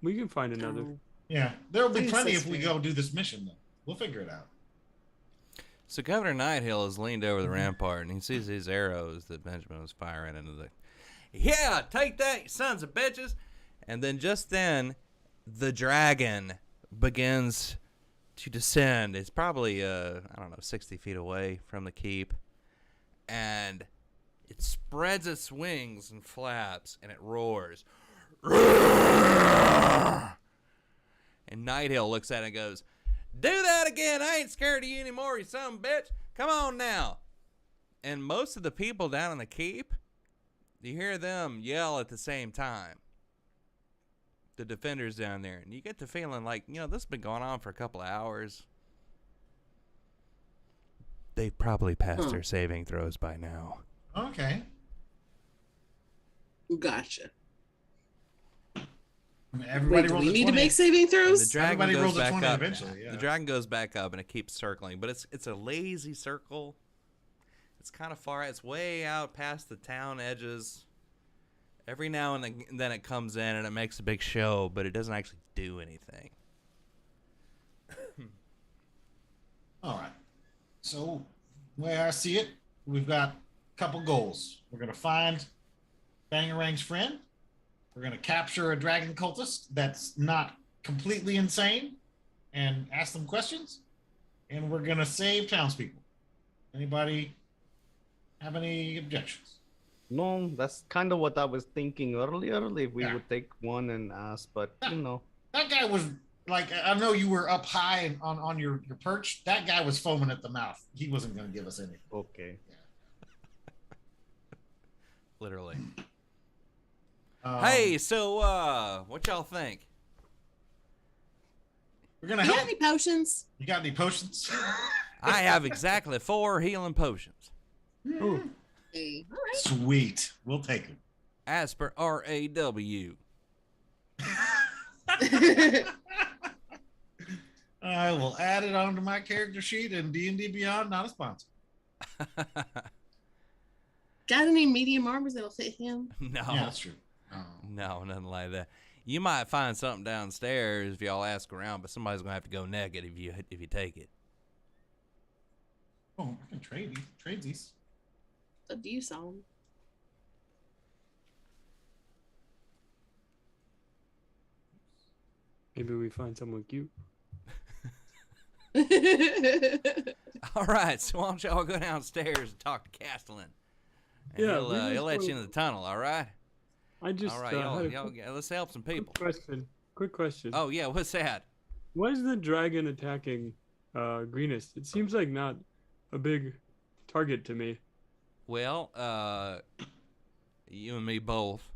We can find another. Oh. Yeah, there'll be Please, plenty that's if we fair. go do this mission, though. We'll figure it out. So Governor Nighthill has leaned over the rampart, and he sees these arrows that Benjamin was firing into the... Yeah, take that, you sons of bitches! And then just then, the dragon begins to descend. It's probably, 60 feet away from the keep. And it spreads its wings and flaps, and it roars. And Nighthill looks at it and goes, "Do that again. I ain't scared of you anymore, you son of a bitch. Come on now." And most of the people down in the keep, you hear them yell at the same time. The defenders down there. And you get the feeling like, this has been going on for a couple of hours. They've probably passed their saving throws by now. Okay. Gotcha. Everybody Wait, do rolls we a need 20. to make saving throws? The dragon Everybody goes rolls a back 20 up. eventually, yeah. The dragon goes back up and it keeps circling, but it's a lazy circle. It's kind of far. It's way out past the town edges. Every now and then it comes in and it makes a big show, but it doesn't actually do anything. All right. So, the way I see it, we've got a couple goals. We're going to find Bangarang's friend. We're going to capture a dragon cultist that's not completely insane and ask them questions. And we're going to save townspeople. Anybody have any objections? No, that's kind of what I was thinking earlier. If we Yeah. would take one and ask, but That guy was like, I know you were up high on your perch. That guy was foaming at the mouth. He wasn't going to give us anything. okay. Literally. Hey, so what y'all think? we're going to You got help. any potions? You got any potions? I have exactly 4 healing potions. Ooh. Hey, all right. Sweet. We'll take them. As per RAW. I will add it onto my character sheet in D&D Beyond, not a sponsor. Got any medium armors that'll fit him? No. Yeah, that's true. No, nothing like that. You might find something downstairs if y'all ask around, but somebody's gonna have to go naked if you take it. Oh, I can trade these. Up to you, Solomon. Maybe we find someone cute. All right, so why don't y'all go downstairs and talk to Castellan? And Yeah, he'll let you in the tunnel. All right. I just All right, had a y'all, let's help some people. Quick question. Oh yeah, what's that? Why is the dragon attacking Greenest? It seems like not a big target to me. Well, you and me both.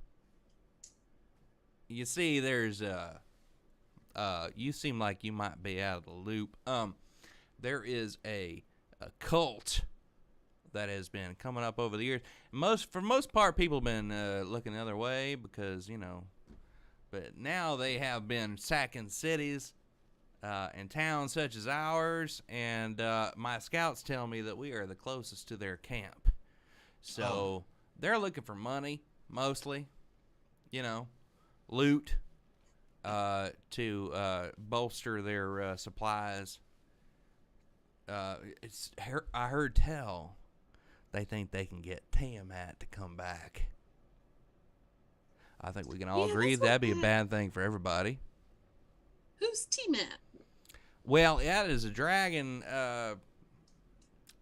You see, there's you seem like you might be out of the loop. There is a cult that has been coming up over the years. For most part, people have been looking the other way because, but now they have been sacking cities and towns such as ours, and my scouts tell me that we are the closest to their camp. So they're looking for money, mostly, loot to bolster their supplies. I heard tell they think they can get Tiamat to come back. I think we can all agree that'd be a bad thing for everybody. Who's T-Mat? Well, that is a dragon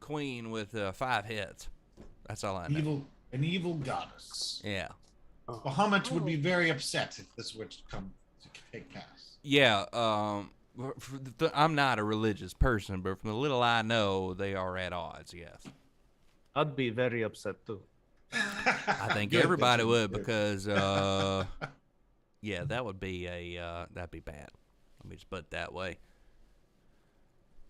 queen with 5 heads. That's all I know. An evil goddess. Yeah. Bahamut would be very upset if this were to come to take pass. Yeah. I'm not a religious person, but from the little I know, they are at odds. Yes. I'd be very upset too. I think Good, everybody good, would good. because, yeah, that'd be bad. Let me just put it that way.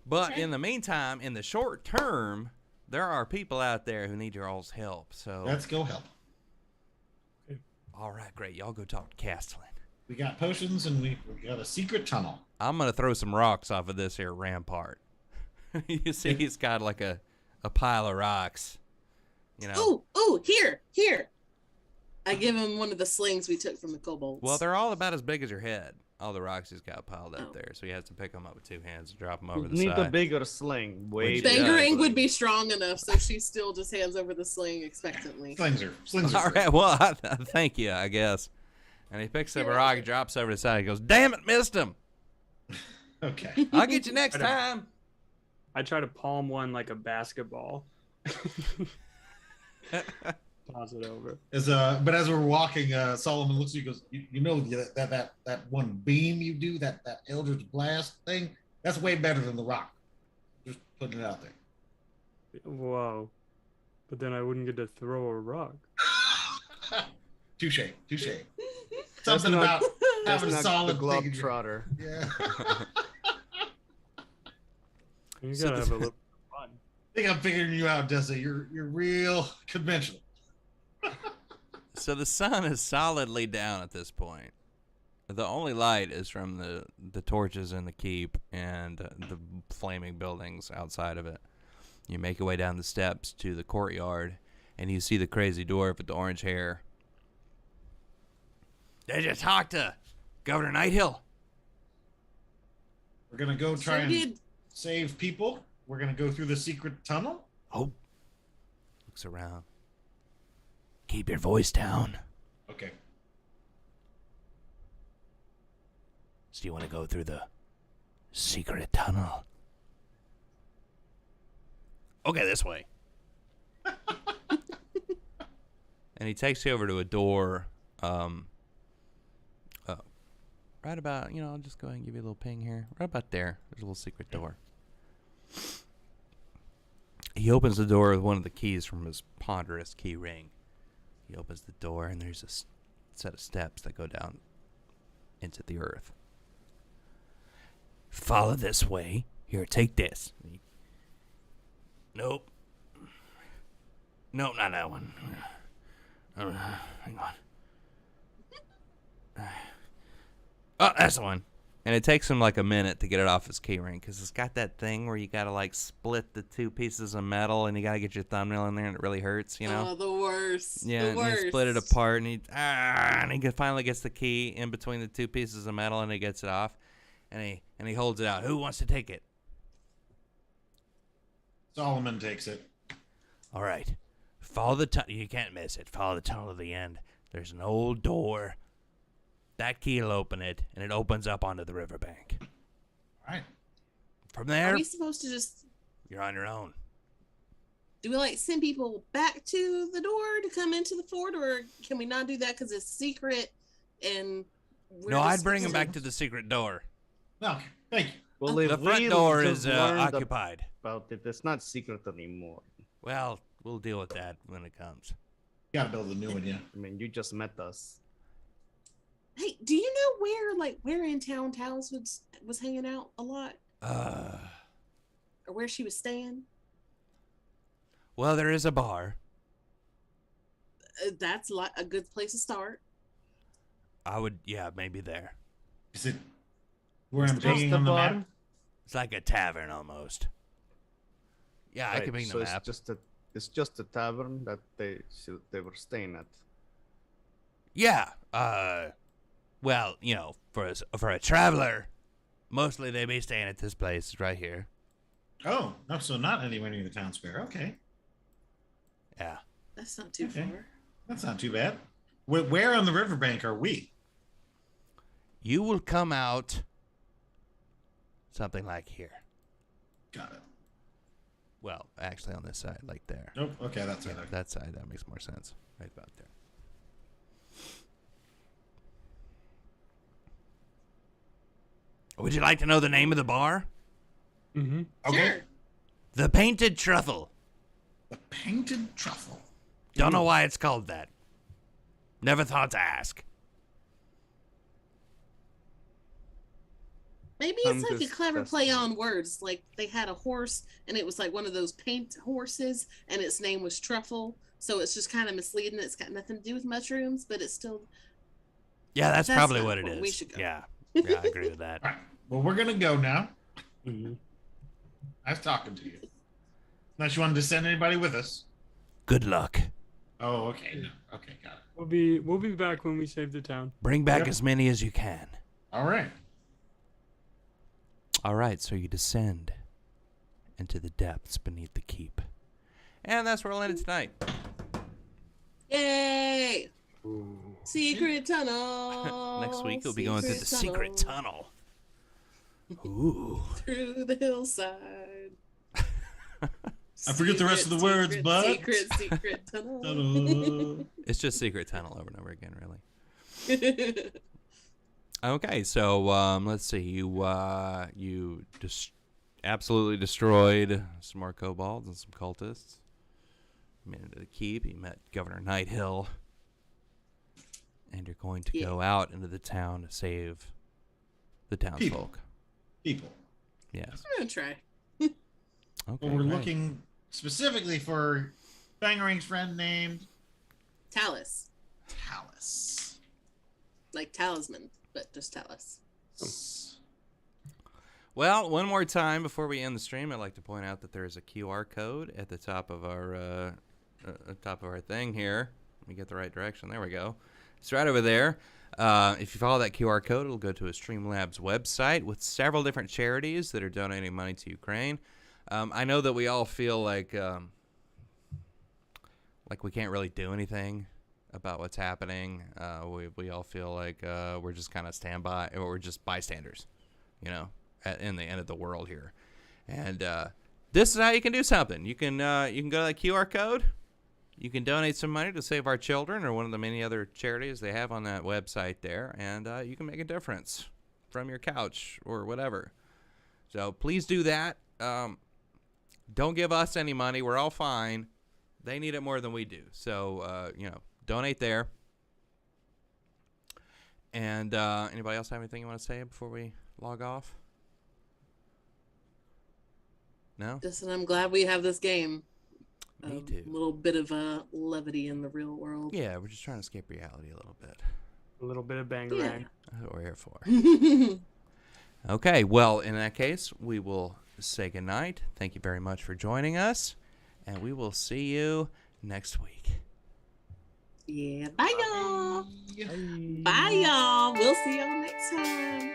But Okay. in the meantime, in the short term, there are people out there who need your all's help. So, Let's go help. all right, great. Y'all go talk to Castellan. We got potions and we got a secret tunnel. I'm gonna throw some rocks off of this here rampart. You see, he's got like a pile of rocks. Ooh, here. I give him one of the slings we took from the kobolds. Well, they're all about as big as your head. All the rocks he's got piled up Oh. there, so he has to pick them up with 2 hands and drop them over We the need a side. bigger sling. Way Which- bigger. Bangarang Yeah. would be strong enough, so she still just hands over the sling expectantly. Slings are All free. right, well, thank you, I guess. And he picks up a rock, drops over the side. He goes, "Damn it, missed him!" Okay. I'll get you next time. I try to palm one like a basketball. Toss it over. But as we're walking, Solomon looks at you and goes, you know that one beam you do, that Eldritch Blast thing? That's way better than the rock. Just putting it out there. Whoa. But then I wouldn't get to throw a rock. Touche. Something about having a solid globe thing in your- trotter. Yeah. You So gotta have a little fun. I think I'm figuring you out, Dessa. You're real conventional. So the sun is solidly down at this point. The only light is from the torches in the keep and the flaming buildings outside of it. You make your way down the steps to the courtyard, and you see the crazy dwarf with the orange hair. Did you talk to Governor Nighthill? We're gonna go try and did. save people. We're gonna go through the secret tunnel. Oh. Looks around. Keep your voice down. Okay. So you want to go through the secret tunnel? Okay, this way. And he takes you over to a door. Right about, I'll just go ahead and give you a little ping here. Right about there. There's a little secret door. He opens the door with one of the keys from his ponderous key ring. He opens the door, and there's a set of steps that go down into the earth. Follow this way. Here, take this. Nope. Nope, not that one. Hang on. Oh, that's the one. And it takes him like a minute to get it off his key ring because it's got that thing where you got to like split the two pieces of metal and you got to get your thumbnail in there and it really hurts, Oh, the worst. Yeah, the and worst. he split it apart and he finally gets the key in between the two pieces of metal and he gets it off and he holds it out. Who wants to take it? Solomon takes it. All right. Follow the tunnel. You can't miss it. Follow the tunnel to the end. There's an old door. That key will open it, and it opens up onto the riverbank. All right. From Are there, we supposed to just you're on your own. do we like send people back to the door to come into the fort, or can we not do that because it's secret and we're No, just I'd bring him supposed back to the secret door. Okay. Thank you. Well, The if front we door just is learned occupied. about it, it's not secret anymore. Well, we'll deal with that when it comes. You gotta build a new one, yeah. I mean, you just met us. Hey, do you know where in town Towns was hanging out a lot, or where she was staying? Well, there is a bar. That's like a good place to start. Maybe there. Is it where I'm Just pinging on the bar? map? It's like a tavern almost. Yeah, I Right, can bring so the map. it's just a tavern that they were staying at. Yeah. Well, for a traveler, mostly they be staying at this place right here. Oh, no, so not anywhere near the town square. Okay. Yeah. That's not too Okay. far. That's not too bad. Where on the riverbank are we? You will come out something like here. Got it. Well, actually on this side, like there. Nope. Okay, that's Yeah, it. that side, that makes more sense. Right about there. Would you like to know the name of the bar? Mm-hmm. Okay. Sure. The Painted Truffle. The painted truffle. Don't know why it's called that. Never thought to ask. Maybe I'm it's like a just clever play testing. on words. Like they had a horse and it was like one of those paint horses and its name was Truffle. So it's just kind of misleading. It's got nothing to do with mushrooms, but it's still. Yeah, that's That's probably not what it cool. is. We should go. Yeah, I agree with that. All right. Well, we're gonna go now. Mm-hmm. Nice talking to you. Unless you wanted to send anybody with us. Good luck. Oh, okay. No. Okay, got it. We'll be back when we save the town. Bring back Yep. as many as you can. All right. All right, so you descend into the depths beneath the keep. And that's where we'll end it tonight. Yay! Secret tunnel. Next week, we'll be going through the secret tunnel. Ooh. Through the hillside. I forget the rest of the words, but Secret tunnel. It's just Secret Tunnel over and over again, really. Okay, so let's see. You absolutely destroyed some more kobolds and some cultists. You made it to the keep. You met Governor Nighthill, and you're going to go out into the town to save the townsfolk. People. Yes. I'm gonna try. Okay. Well, we're great. looking specifically for Bangering's friend named Talus. Talus. Like talisman, but just Talus. Well, one more time before we end the stream, I'd like to point out that there is a QR code at the top of our thing here. Let me get the right direction. There we go. It's right over there. If you follow that QR code, it'll go to a Streamlabs website with several different charities that are donating money to Ukraine. I know that we all feel like we can't really do anything about what's happening. We all feel like we're just kind of standby, or we're just bystanders, you know, in the end of the world here. And this is how you can do something. You can go to that QR code. You can donate some money to Save Our Children or one of the many other charities they have on that website there, and you can make a difference from your couch or whatever. So please do that. Don't give us any money. We're all fine. They need it more than we do. So, donate there. And anybody else have anything you want to say before we log off? No? Just and I'm glad we have this game. Me too. A little bit of levity in the real world. Yeah, we're just trying to escape reality a little bit. A little bit of bangarang. That's what we're here for. Okay, well, in that case, we will say goodnight. Thank you very much for joining us, and we will see you next week. Yeah, bye y'all. Bye y'all. We'll see y'all next time.